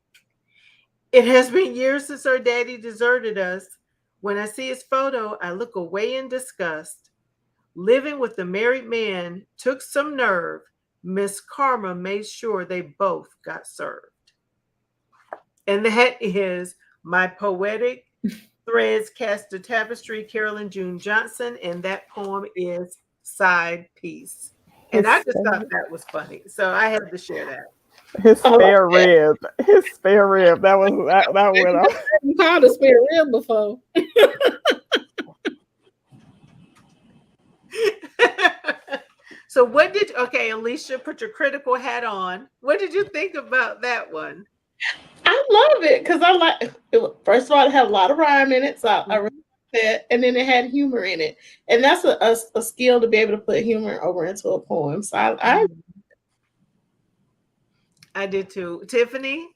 [SPEAKER 1] It has been years since our daddy deserted us. When I see his photo, I look away in disgust. Living with the married man took some nerve. Miss Karma made sure they both got served. And that is My Poetic Threads Cast a Tapestry, Carolyn June Johnson. And that poem is Side Piece. And I just thought that was funny. So I had to share that.
[SPEAKER 4] His
[SPEAKER 2] Oh,
[SPEAKER 4] spare rib. His spare rib. That went off.
[SPEAKER 3] You called a spare rib before.
[SPEAKER 1] So what did okay, Alicia, put your critical hat on. What did you think about that one?
[SPEAKER 2] I love it because I like it. First of all, it had a lot of rhyme in it, so I really
[SPEAKER 1] Mhm.
[SPEAKER 2] like that. And then it had humor in it, and that's a skill to be able to put humor over into a poem. So
[SPEAKER 1] Mhm. I did too. Tiffany?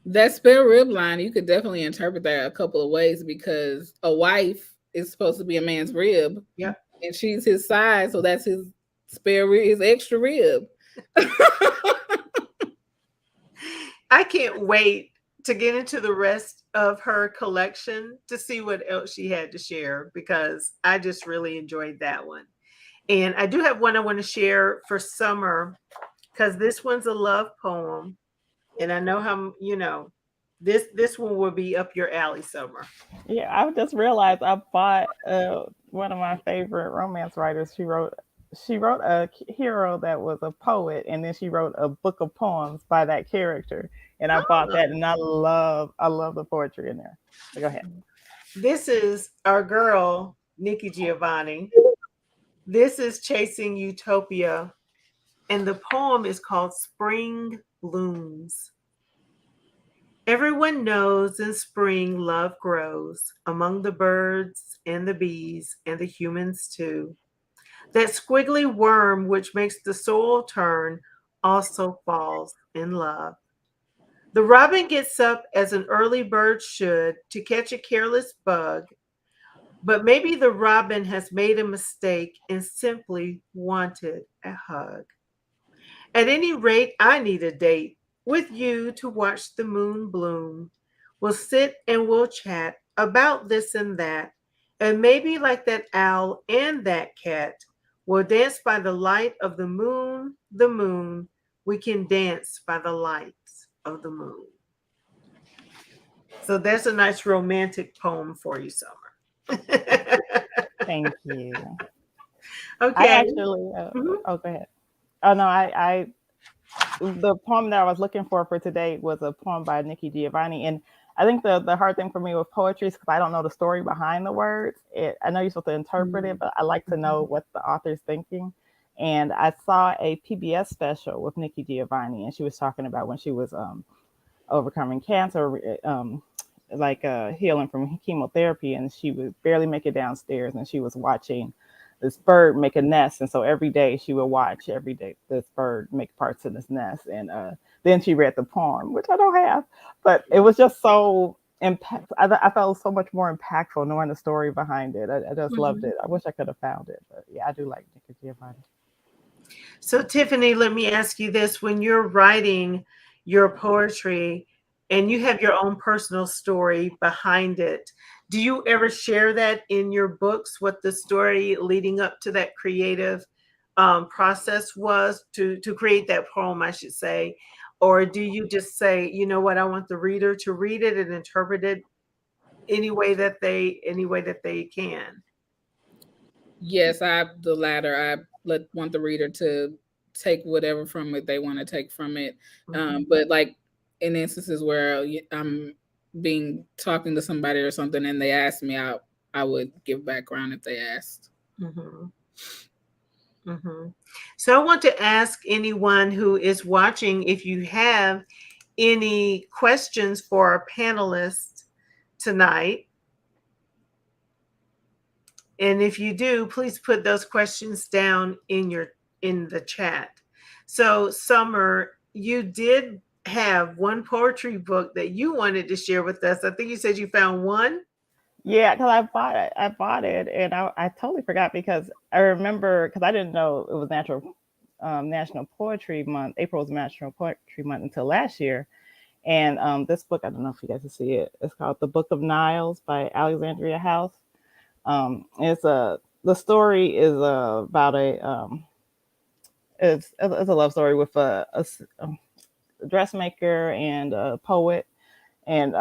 [SPEAKER 3] That spare rib line, you could definitely interpret that a couple of ways because a wife is supposed to be a man's rib,
[SPEAKER 1] Yep.
[SPEAKER 3] and she's his side, so that's his spare rib, his extra rib.
[SPEAKER 1] I can't wait to get into the rest of her collection to see what else she had to share because I just really enjoyed that one. And I do have one I want to share for summer because this one's a love poem. And I know how, this one will be up your alley, Summer.
[SPEAKER 4] Yeah, I just realized I bought one of my favorite romance writers. She wrote a hero that was a poet, and then she wrote a book of poems by that character. And I bought
[SPEAKER 1] Oh,
[SPEAKER 4] that, and I love the poetry in there. So go ahead.
[SPEAKER 1] this is our girl, Nikki Giovanni. This is Chasing Utopia, and the poem is called Spring Blooms. Everyone knows in spring love grows among the birds and the bees and the humans too. That squiggly worm which makes the soul turn also falls in love. The robin gets up as an early bird should to catch a careless bug, but maybe the robin has made a mistake and simply wanted a hug. At any rate, I need a date with you to watch the moon bloom. We'll sit and we'll chat about this and that, and maybe like that owl and that cat, we'll dance by the light of the moon, the moon. We can dance by the lights of the moon. So that's a nice romantic poem for you, Summer.
[SPEAKER 4] Thank you. I
[SPEAKER 1] Okay.
[SPEAKER 4] actually.
[SPEAKER 1] Mhm.
[SPEAKER 4] Oh, go ahead. Oh no, the poem that I was looking for today was a poem by Nikki Giovanni, and I think the hard thing for me with poetry is because I don't know the story behind the words. I know you're supposed to interpret it,
[SPEAKER 1] Mhm.
[SPEAKER 4] but I like to know what the author's thinking. And I saw a PBS special with Nikki Giovanni, and she was talking about when she was overcoming cancer, healing from chemotherapy, and she would barely make it downstairs, and she was watching this bird make a nest, and so every day she would watch every day this bird make parts of this nest, and then she read the poem, which I don't have, but it was just so impact. I felt so much more impactful knowing the story behind it. I just loved
[SPEAKER 1] Mhm.
[SPEAKER 4] it. I wish I could have found it, but yeah, I do like Nikki Giovanni.
[SPEAKER 1] So, Tiffany, let me ask you this. When you're writing your poetry and you have your own personal story behind it, do you ever share that in your books, what the story leading up to that creative process was to create that poem, I should say? Or do you just say, you know what, I want the reader to read it and interpret it any way that they can?
[SPEAKER 3] Yes, I the latter. I want the reader to take whatever from it they want to take from it.
[SPEAKER 1] Mhm,
[SPEAKER 3] But like in instances where I'm being talking to somebody or something and they ask me, I would give background if they asked.
[SPEAKER 1] mhm. Mhm. So I want to ask anyone who is watching if you have any questions for our panelists tonight. And if you do, please put those questions down in the chat. So Summer, you did have one poetry book that you wanted to share with us. I think you said you found one.
[SPEAKER 4] Yeah, because I bought it, and I totally forgot because I remember because I didn't know it was National Poetry Month. April was National Poetry Month until last year, and this book, I don't know if you guys can see it. It's called The Book of Niles by Alexandria House. The story is about it's a love story with a dressmaker and a poet, and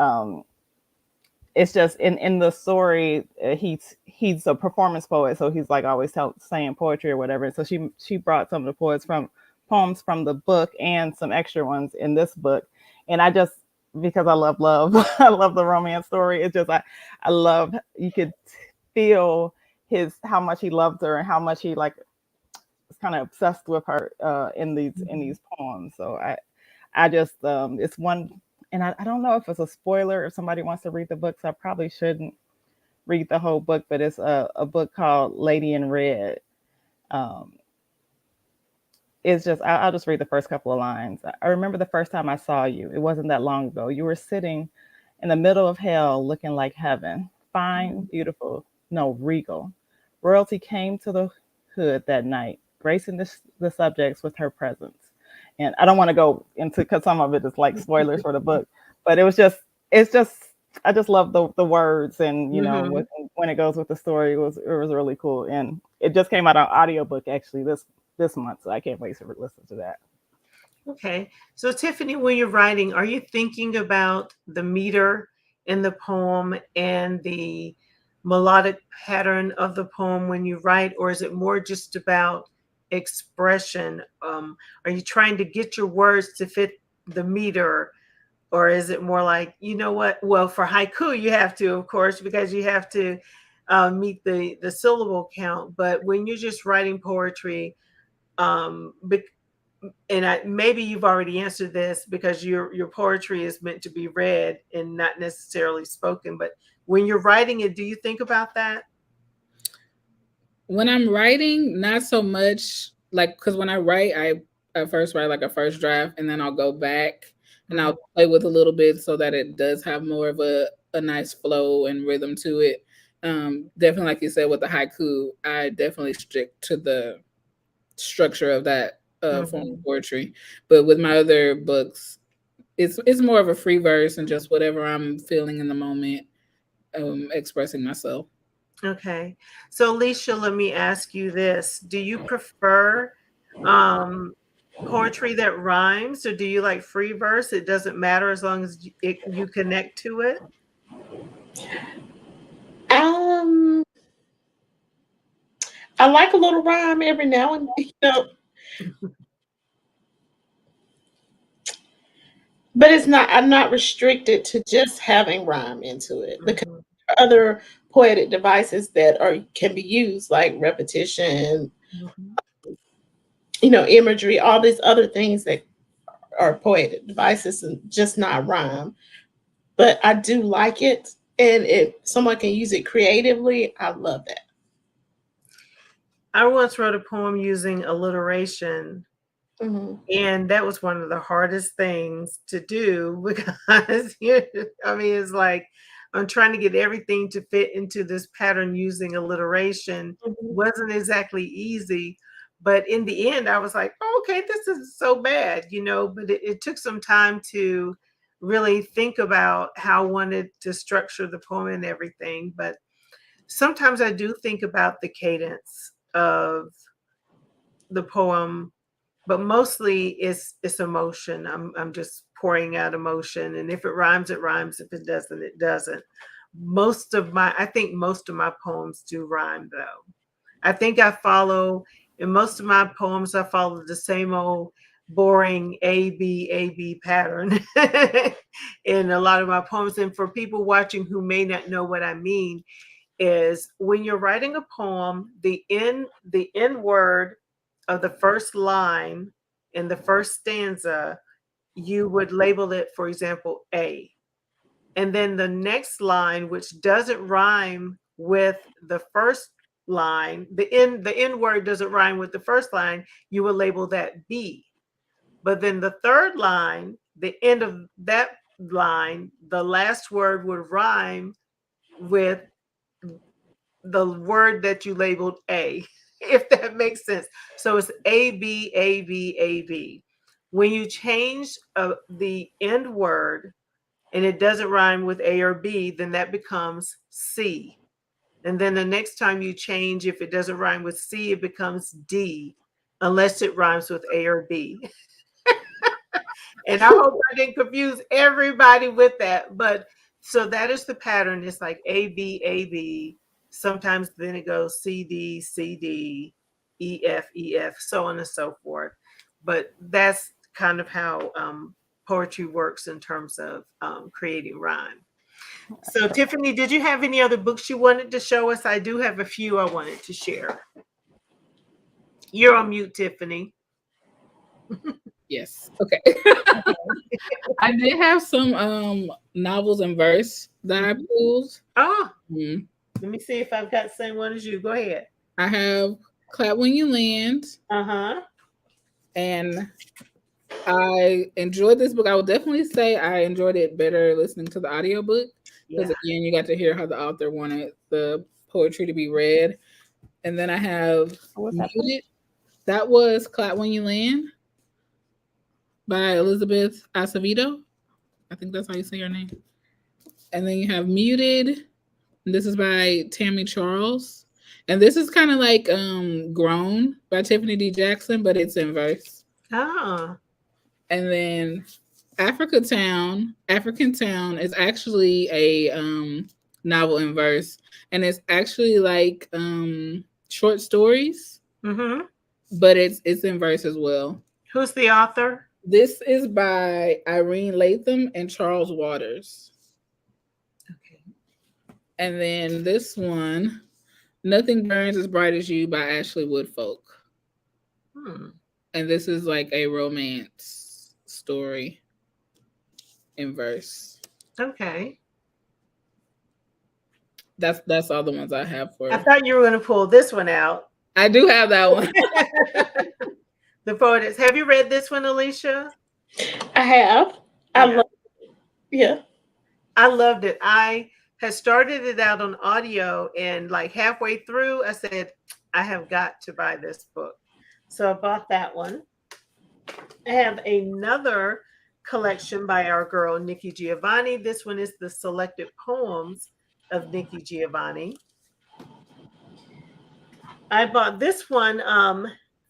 [SPEAKER 4] it's just in the story he's a performance poet, so he's like always saying poetry or whatever. And so she brought some of the poets poems from the book and some extra ones in this book. And I just, because I love, I love the romance story. It's just, I love, you could feel how much he loved her and how much he like was kind of obsessed with her in these poems. So I just, it's one, and I don't know if it's a spoiler if somebody wants to read the book, so I probably shouldn't read the whole book, but it's a book called Lady in Red. Um, it's just I'll just read the first couple of lines. I remember the first time I saw you. It wasn't that long ago. You were sitting in the middle of hell, looking like heaven, fine, beautiful, no, regal. Royalty came to the hood that night, gracing the subjects with her presence. And I don't want to go into because some of it is like spoilers for the book, but it's just I just love the words and
[SPEAKER 1] Mm-hmm.
[SPEAKER 4] when it goes with the story it was really cool, and it just came out on audiobook actually this month, so I can't wait to listen to that.
[SPEAKER 1] Okay. So, Tiffany, when you're writing, are you thinking about the meter in the poem and the melodic pattern of the poem when you write, or is it more just about expression? Are you trying to get your words to fit the meter, or is it more like, you know what? Well, for haiku, you have to, of course, because you have to meet the syllable count. But when you're just writing poetry, um, and maybe you've already answered this because your poetry is meant to be read and not necessarily spoken. But when you're writing it, do you think about that?
[SPEAKER 3] When I'm writing, not so much like because when I write, I first write like a first draft and then I'll go back and
[SPEAKER 1] Mm-hmm.
[SPEAKER 3] I'll play with a little bit so that it does have more of a nice flow and rhythm to it. Definitely, like you said, with the haiku, I definitely stick to the structure of that form
[SPEAKER 1] Mm-hmm.
[SPEAKER 3] of poetry. But with my other books, it's more of a free verse and just whatever I'm feeling in the moment, expressing myself.
[SPEAKER 1] Okay. So, Alicia, let me ask you this: do you prefer um, poetry that rhymes, or do you like free verse? It doesn't matter as long as you connect to it.
[SPEAKER 2] Um, I like a little rhyme every now and but it's not. I'm not restricted to just having rhyme into it because
[SPEAKER 1] Mhm.
[SPEAKER 2] there are other poetic devices that are can be used like repetition,
[SPEAKER 1] Mhm.
[SPEAKER 2] imagery, all these other things that are poetic devices and just not rhyme. But I do like it, and if someone can use it creatively, I love that.
[SPEAKER 1] I once wrote a poem using alliteration,
[SPEAKER 2] Hmm.
[SPEAKER 1] and that was one of the hardest things to do because I mean, it's like I'm trying to get everything to fit into this pattern using alliteration
[SPEAKER 2] Hmm.
[SPEAKER 1] wasn't exactly easy. But in the end, I was like, oh, okay, this is so bad, but it took some time to really think about how I wanted to structure the poem and everything. But sometimes I do think about the cadence of the poem, but mostly it's emotion. I'm just pouring out emotion, and if it rhymes, it rhymes. If it doesn't, it doesn't. I think most of my poems do rhyme though. I think I follow in most of my poems. I follow the same old boring A B pattern in a lot of my poems. And for people watching who may not know what I mean, is when you're writing a poem, the end word of the first line in the first stanza, you would label it, for example, A. And then the next line, which doesn't rhyme with the first line, the end word doesn't rhyme with the first line, you would label that B. But then the third line, the end of that line, the last word would rhyme with the word that you labeled A, if that makes sense. So it's A, B, A, B, A, B. When you change the end word and it doesn't rhyme with A or B, then that becomes C. And then the next time you change, if it doesn't rhyme with C, it becomes D, unless it rhymes with A or B. And I hope I didn't confuse everybody with that. But so that is the pattern. It's like A, B, A, B. Sometimes then it goes C, D, C, D, E, F, E, F, so on and so forth. but that's kind of how poetry works in terms of creating rhyme. So, Tiffany, did you have any other books you wanted to show us? I do have a few I wanted to share. You're on mute, Tiffany.
[SPEAKER 3] Yes. Okay. I did have some novels and verse that I pulled.
[SPEAKER 1] Oh,
[SPEAKER 3] Mhm.
[SPEAKER 1] let me see if I've got the same one as you. Go ahead.
[SPEAKER 3] I have Clap When You Land,
[SPEAKER 1] Uh-huh.
[SPEAKER 3] and I enjoyed this book. I would definitely say I enjoyed it better listening to the audiobook because
[SPEAKER 1] Yeah.
[SPEAKER 3] again, you got to hear how the author wanted the poetry to be read. And then I have
[SPEAKER 4] What's that?
[SPEAKER 3] Muted. That was Clap When You Land by Elizabeth Acevedo. I think that's how you say her name. And then you have Muted. And this is by Tammy Charles. And this is kind of like Grown by Tiffany D. Jackson, but it's in verse.
[SPEAKER 1] Oh.
[SPEAKER 3] And then African Town is actually a novel in verse. And it's actually like short stories,
[SPEAKER 1] Mm-hmm.
[SPEAKER 3] but it's in verse as well.
[SPEAKER 1] Who's the author?
[SPEAKER 3] This is by Irene Latham and Charles Waters.
[SPEAKER 1] Okay.
[SPEAKER 3] And then this one, Nothing Burns as Bright as You by Ashley Woodfolk. And this is like a romance story in verse.
[SPEAKER 1] Okay.
[SPEAKER 3] That's all the ones I have for.
[SPEAKER 1] I thought you were going to pull this one out.
[SPEAKER 3] I do have that one.
[SPEAKER 1] The Poetess. Have you read this one, Alicia?
[SPEAKER 2] I have. I
[SPEAKER 1] Yeah.
[SPEAKER 2] love it. Yeah.
[SPEAKER 1] I loved it. I had started it out on audio, and like halfway through, I said, I have got to buy this book. So I bought that one. I have another collection by our girl, Nikki Giovanni. This one is the selected poems of Nikki Giovanni. I bought this one,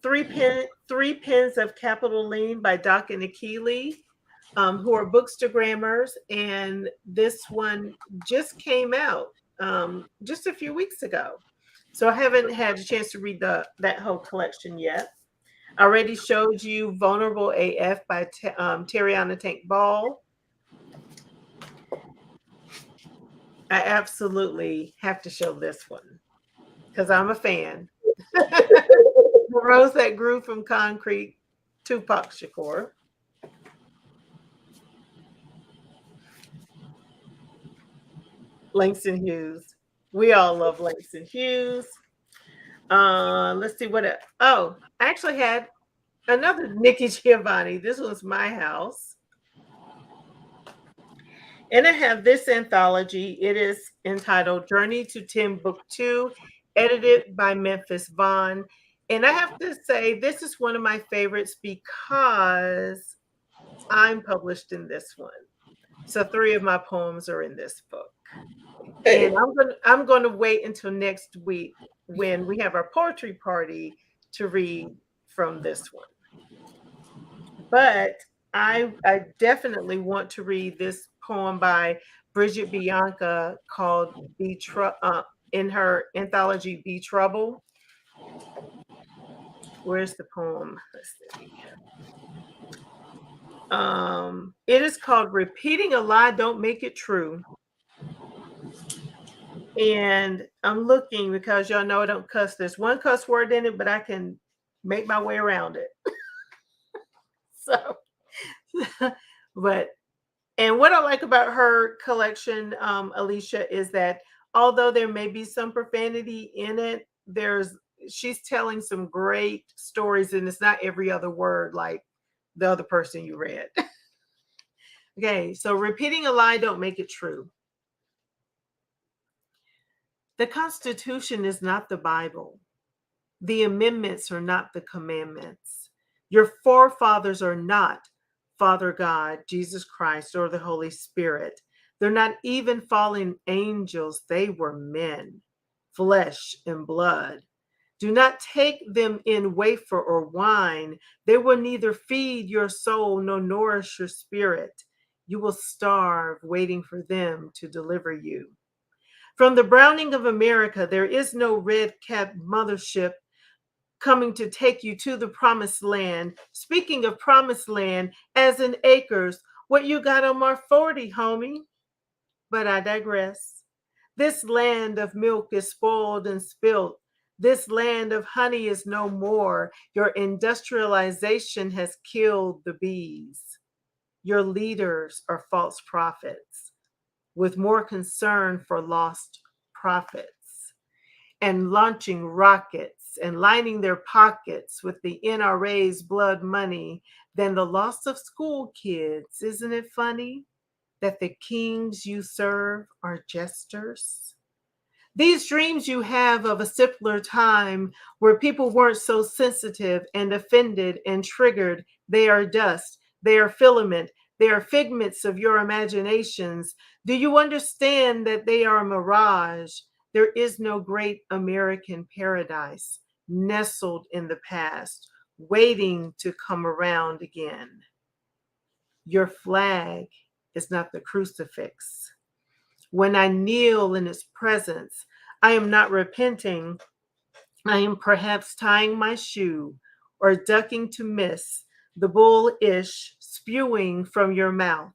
[SPEAKER 1] Three Pens of Capital Lean by Doc and Akili, who are bookstagrammers. And this one just came out just a few weeks ago. So I haven't had a chance to read that whole collection yet. I already showed you Vulnerable AF by Terriana Tank Ball. I absolutely have to show this one because I'm a fan. The Rose That Grew from Concrete, Tupac Shakur. Langston Hughes. We all love Langston Hughes. Let's see what I actually had another Nikki Giovanni. This was My House. And I have this anthology. It is entitled Journey to Tim Book 2, edited by Memphis Vaughn. And I have to say, this is one of my favorites because I'm published in this one. So 3 of my poems are in this book. And I'm going to wait until next week when we have our poetry party to read from this one. But I definitely want to read this poem by Bridget Bianca called in her anthology Be Trouble. Where's the poem? Let's see. It is called Repeating a Lie Don't Make It True. And I'm looking because y'all know I don't cuss. There's one cuss word in it, but I can make my way around it. So, and what I like about her collection, Alicia, is that although there may be some profanity in it, she's telling some great stories, and it's not every other word like the other person you read. Okay, so repeating a lie don't make it true. The Constitution is not the Bible. The amendments are not the commandments. Your forefathers are not Father God, Jesus Christ, or the Holy Spirit. They're not even fallen angels. They were men, flesh and blood. Do not take them in wafer or wine. They will neither feed your soul nor nourish your spirit. You will starve waiting for them to deliver you. From the Browning of America, there is no red-capped mothership coming to take you to the promised land. Speaking of promised land, as in acres, what you got on my 40, homie? But I digress. This land of milk is spoiled and spilt. This land of honey is no more. Your industrialization has killed the bees. Your leaders are false prophets with more concern for lost profits and launching rockets and lining their pockets with the NRA's blood money than the loss of school kids. Isn't it funny that the kings you serve are jesters? These dreams you have of a simpler time where people weren't so sensitive and offended and triggered, they are dust, they are filament, they are figments of your imaginations. Do you understand that they are a mirage? There is no great American paradise nestled in the past, waiting to come around again. Your flag is not the crucifix. When I kneel in its presence, I am not repenting. I am perhaps tying my shoe or ducking to miss the bullish spewing from your mouth.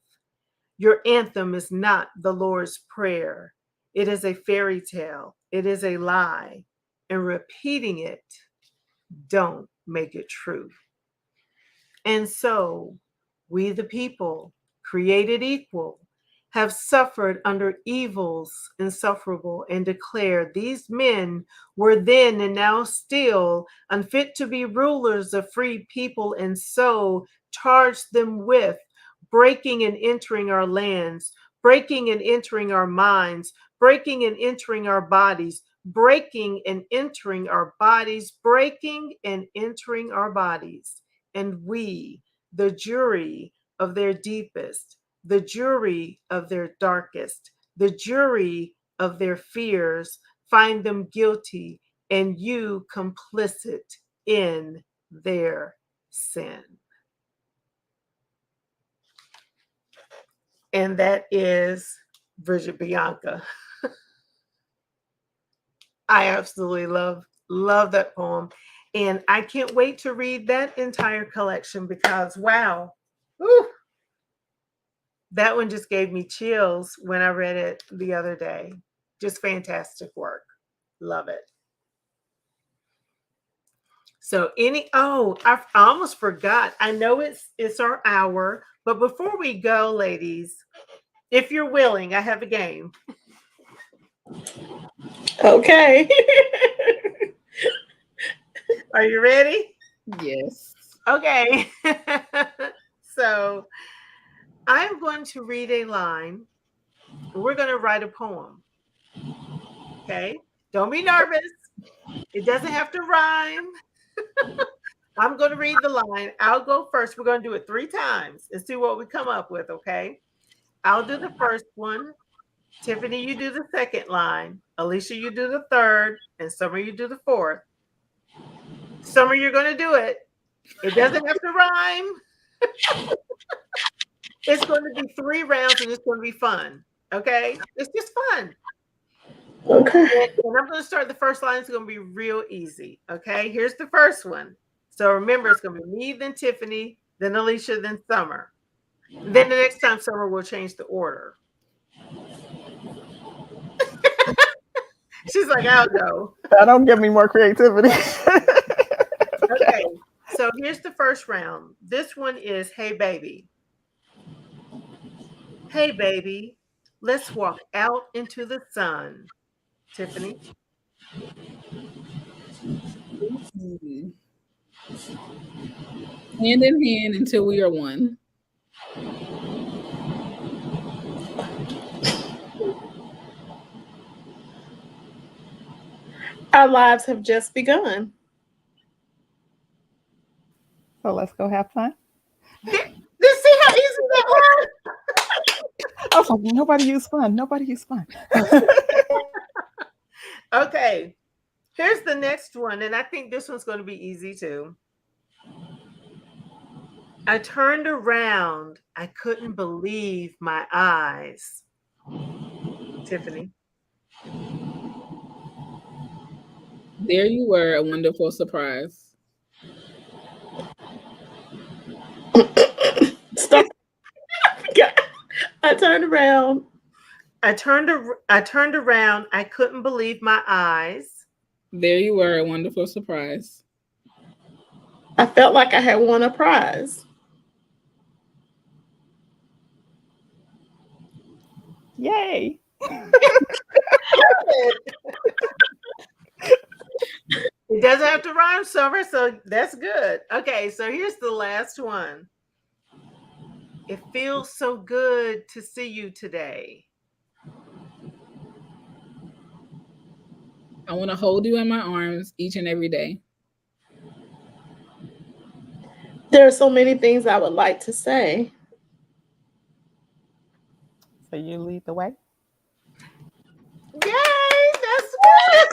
[SPEAKER 1] Your anthem is not the Lord's Prayer. It is a fairy tale. It is a lie. And repeating it don't make it true. And so we, the people, created equal, have suffered under evils insufferable, and declare these men were then and now still unfit to be rulers of free people, and so charge them with breaking and entering our lands, breaking and entering our minds, breaking and entering our bodies, breaking and entering our bodies, breaking and entering our bodies. And we, the jury of their deepest, the jury of their darkest, the jury of their fears, find them guilty and you complicit in their sin. And that is Bridget Bianca. I absolutely love that poem. And I can't wait to read that entire collection because wow, whew, that one just gave me chills when I read it the other day. Just fantastic work. Love it. So I almost forgot. I know it's our hour, but before we go, ladies, if you're willing, I have a game.
[SPEAKER 2] Okay.
[SPEAKER 1] Are you ready?
[SPEAKER 3] Yes.
[SPEAKER 1] Okay. So I'm going to read a line. We're going to write a poem. Okay. Don't be nervous. It doesn't have to rhyme. I'm going to read the line. I'll go first. We're going to do it 3 times and see what we come up with. Okay. I'll do the first one. Tiffany, you do the second line. Alicia, you do the third. And Summer, you do the fourth. Summer, you're going to do it. It doesn't have to rhyme. It's going to be 3 rounds and it's going to be fun. Okay. It's just fun.
[SPEAKER 2] Okay.
[SPEAKER 1] And I'm going to start the first line. It's going to be real easy. Okay. Here's the first one. So remember, it's going to be me, then Tiffany, then Alicia, then Summer. Then the next time, Summer will change the order. She's like, I'll go.
[SPEAKER 4] That don't give me more creativity.
[SPEAKER 1] Okay. So here's the first round. This one is Hey Baby. Hey baby, let's walk out into the sun. Tiffany.
[SPEAKER 3] Hand in hand until we are one.
[SPEAKER 2] Our lives have just begun.
[SPEAKER 4] So let's go have fun.
[SPEAKER 1] See how easy that was?
[SPEAKER 4] I was like, nobody use fun. Nobody use fun.
[SPEAKER 1] Okay. Here's the next one, and I think this one's going to be easy too. I turned around. I couldn't believe my eyes. Tiffany.
[SPEAKER 3] There you were, a wonderful surprise.
[SPEAKER 2] Stop. I turned around.
[SPEAKER 1] I turned around. I couldn't believe my eyes.
[SPEAKER 3] There you were, a wonderful surprise.
[SPEAKER 2] I felt like I had won a prize.
[SPEAKER 4] Yay!
[SPEAKER 1] It doesn't have to rhyme, Summer, so that's good. Okay, so here's the last one. It feels so good to see you today.
[SPEAKER 3] I want to hold you in my arms each and every day.
[SPEAKER 2] There are so many things I would like to say.
[SPEAKER 4] So you lead the way.
[SPEAKER 1] Yay, that's good.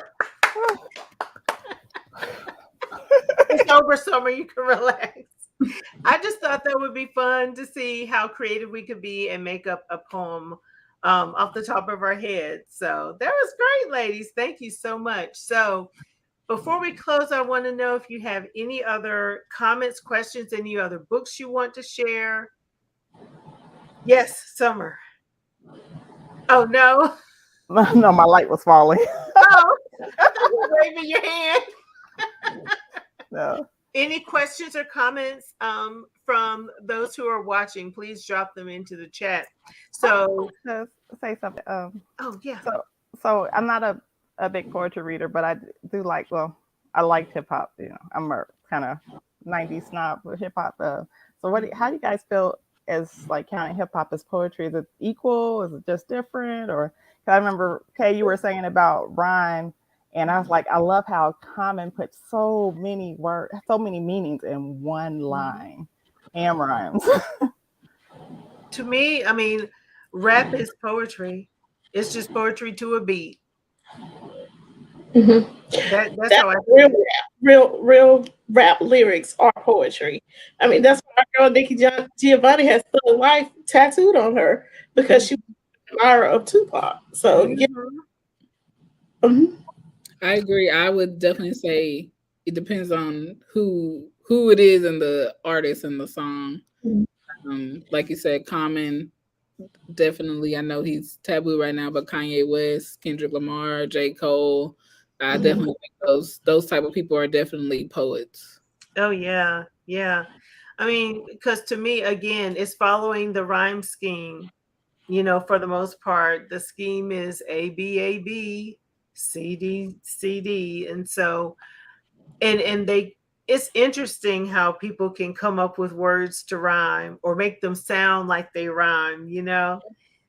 [SPEAKER 1] It's over, Summer. You can relax. I just thought that would be fun to see how creative we could be and make up a poem off the top of our head. So that was great, ladies. Thank you so much. So before we close, I want to know if you have any other comments, questions, any other books you want to share. Yes, Summer. Oh, no.
[SPEAKER 4] No, my light was falling.
[SPEAKER 1] Oh, I thought you were waving your hand.
[SPEAKER 4] No.
[SPEAKER 1] Any questions or comments from those who are watching? Please drop them into the chat. So,
[SPEAKER 4] Just say something.
[SPEAKER 1] oh yeah.
[SPEAKER 4] So I'm not a big poetry reader, but I do like. Well, I like hip hop. You know, I'm a kind of '90s snob with hip hop. So how do you guys feel as like counting hip hop as poetry? Is it equal? Is it just different? Or 'cause I remember Kay, you were saying about rhyme. And I was like, I love how Common puts so many words, so many meanings in one line and rhymes.
[SPEAKER 1] To me, I mean, rap is poetry. It's just poetry to a beat.
[SPEAKER 2] Mm-hmm.
[SPEAKER 1] That's
[SPEAKER 2] That's
[SPEAKER 1] how I
[SPEAKER 2] real
[SPEAKER 1] feel.
[SPEAKER 2] rap. Real rap lyrics are poetry. I mean, that's why our girl Nikki Giovanni has Still Life tattooed on her because she was an admirer of Tupac. So yeah.
[SPEAKER 1] Mhm.
[SPEAKER 2] Mhm.
[SPEAKER 3] I agree. I would definitely say it depends on who it is and the artist and the song. Like you said, Common, definitely. I know he's taboo right now, but Kanye West, Kendrick Lamar, J. Cole, I definitely think those type of people are definitely poets.
[SPEAKER 1] Oh yeah, yeah. I mean, because to me, again, it's following the rhyme scheme. You know, for the most part, the scheme is A B C D C D, and so and they. It's interesting how people can come up with words to rhyme or make them sound like they rhyme. You know,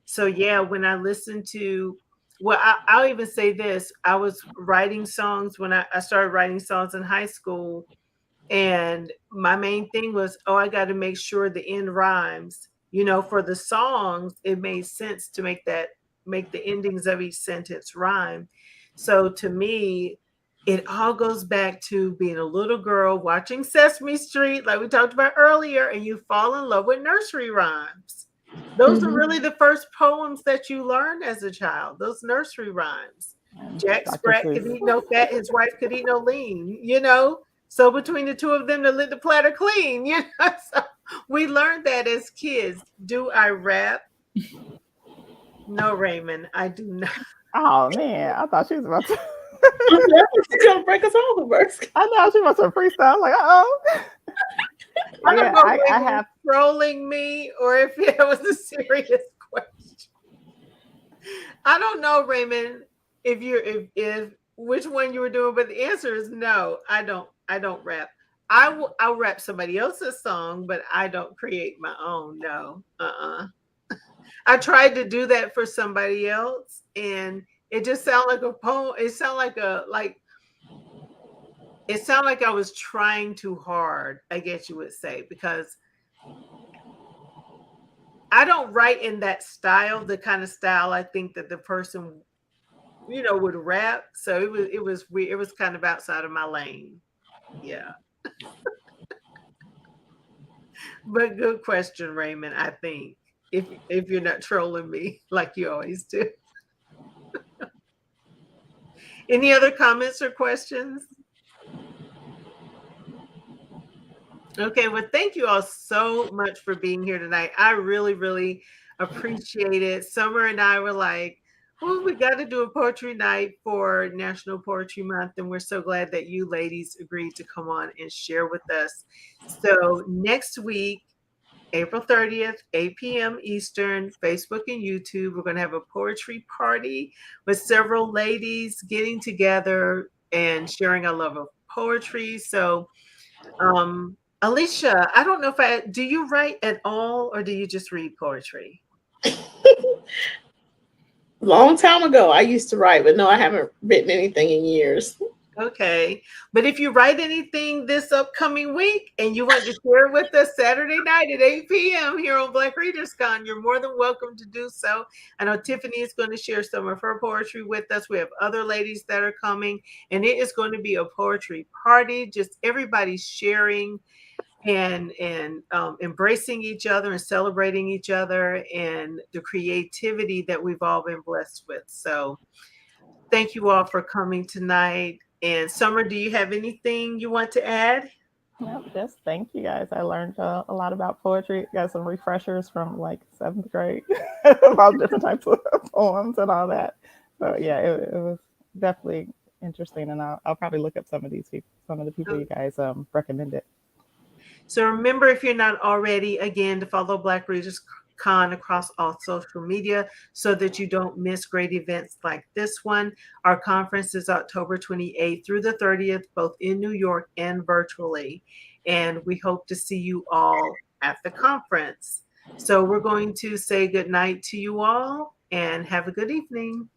[SPEAKER 1] so yeah, when I listen to, well, I'll even say this: I was writing songs when I started writing songs in high school, and my main thing was, oh, I got to make sure the end rhymes. You know, for the songs, it made sense to make the endings of each sentence rhyme. So to me, it all goes back to being a little girl watching Sesame Street, like we talked about earlier, and you fall in love with nursery rhymes. Those are
[SPEAKER 2] Mhm.
[SPEAKER 1] really the first poems that you learn as a child, those nursery rhymes. Jack
[SPEAKER 4] Dr.
[SPEAKER 1] Sprat could
[SPEAKER 4] Seuss.
[SPEAKER 1] eat no fat, his wife could eat no lean, you know? So between the two of them, they lit the platter clean, you know? So we learned that as kids. Do I rap? No, Raymond, I do not.
[SPEAKER 4] Oh man, I thought she was about to.
[SPEAKER 2] She's gonna break us all the words.
[SPEAKER 4] I thought she was a freestyle. I'm like, oh.
[SPEAKER 1] I don't
[SPEAKER 4] Yeah,
[SPEAKER 1] know if
[SPEAKER 4] I
[SPEAKER 1] Raymond was
[SPEAKER 4] have.
[SPEAKER 1] trolling me or if it was a serious question. I don't know, Raymond, if which one you were doing, but the answer is no. I don't rap. I'll rap somebody else's song, but I don't create my own. No. I tried to do that for somebody else, and it just sounded like a poem. It sounded like I was trying too hard, I guess you would say, because I don't write in that style, the kind of style I think that the person, would rap. So it was weird. It was kind of outside of my lane. Yeah. But good question, Raymond, I think. If you're not trolling me like you always do. Any other comments or questions? Okay, well, thank you all so much for being here tonight. I really, really appreciate it. Summer and I were like, well, we got to do a poetry night for National Poetry Month, and we're so glad that you ladies agreed to come on and share with us. So next week, April 30th, 8 p.m. Eastern, Facebook and YouTube, we're going to have a poetry party with several ladies getting together and sharing our love of poetry. So Alicia, I don't know if do you write at all or do you just read poetry?
[SPEAKER 2] Long time ago, I used to write, but no, I haven't written anything in years.
[SPEAKER 1] Okay. But if you write anything this upcoming week and you want to share it with us Saturday night at 8 p.m. here on Black Readers Con, you're more than welcome to do so. I know Tiffany is going to share some of her poetry with us. We have other ladies that are coming, and it is going to be a poetry party. Just everybody sharing and embracing each other and celebrating each other and the creativity that we've all been blessed with. So thank you all for coming tonight. And Summer, do you have anything you want to add?
[SPEAKER 4] Yep, just thank you guys. I learned a lot about poetry. Got some refreshers from like seventh grade about different types of poems and all that. So yeah, it was definitely interesting, and I'll probably look up some of these people, some of the people you guys recommended.
[SPEAKER 1] So remember, if you're not already, again, to follow Black Readers Con across all social media so that you don't miss great events like this one. Our conference is October 28th through the 30th, both in New York and virtually. And we hope to see you all at the conference. So we're going to say good night to you all and have a good evening.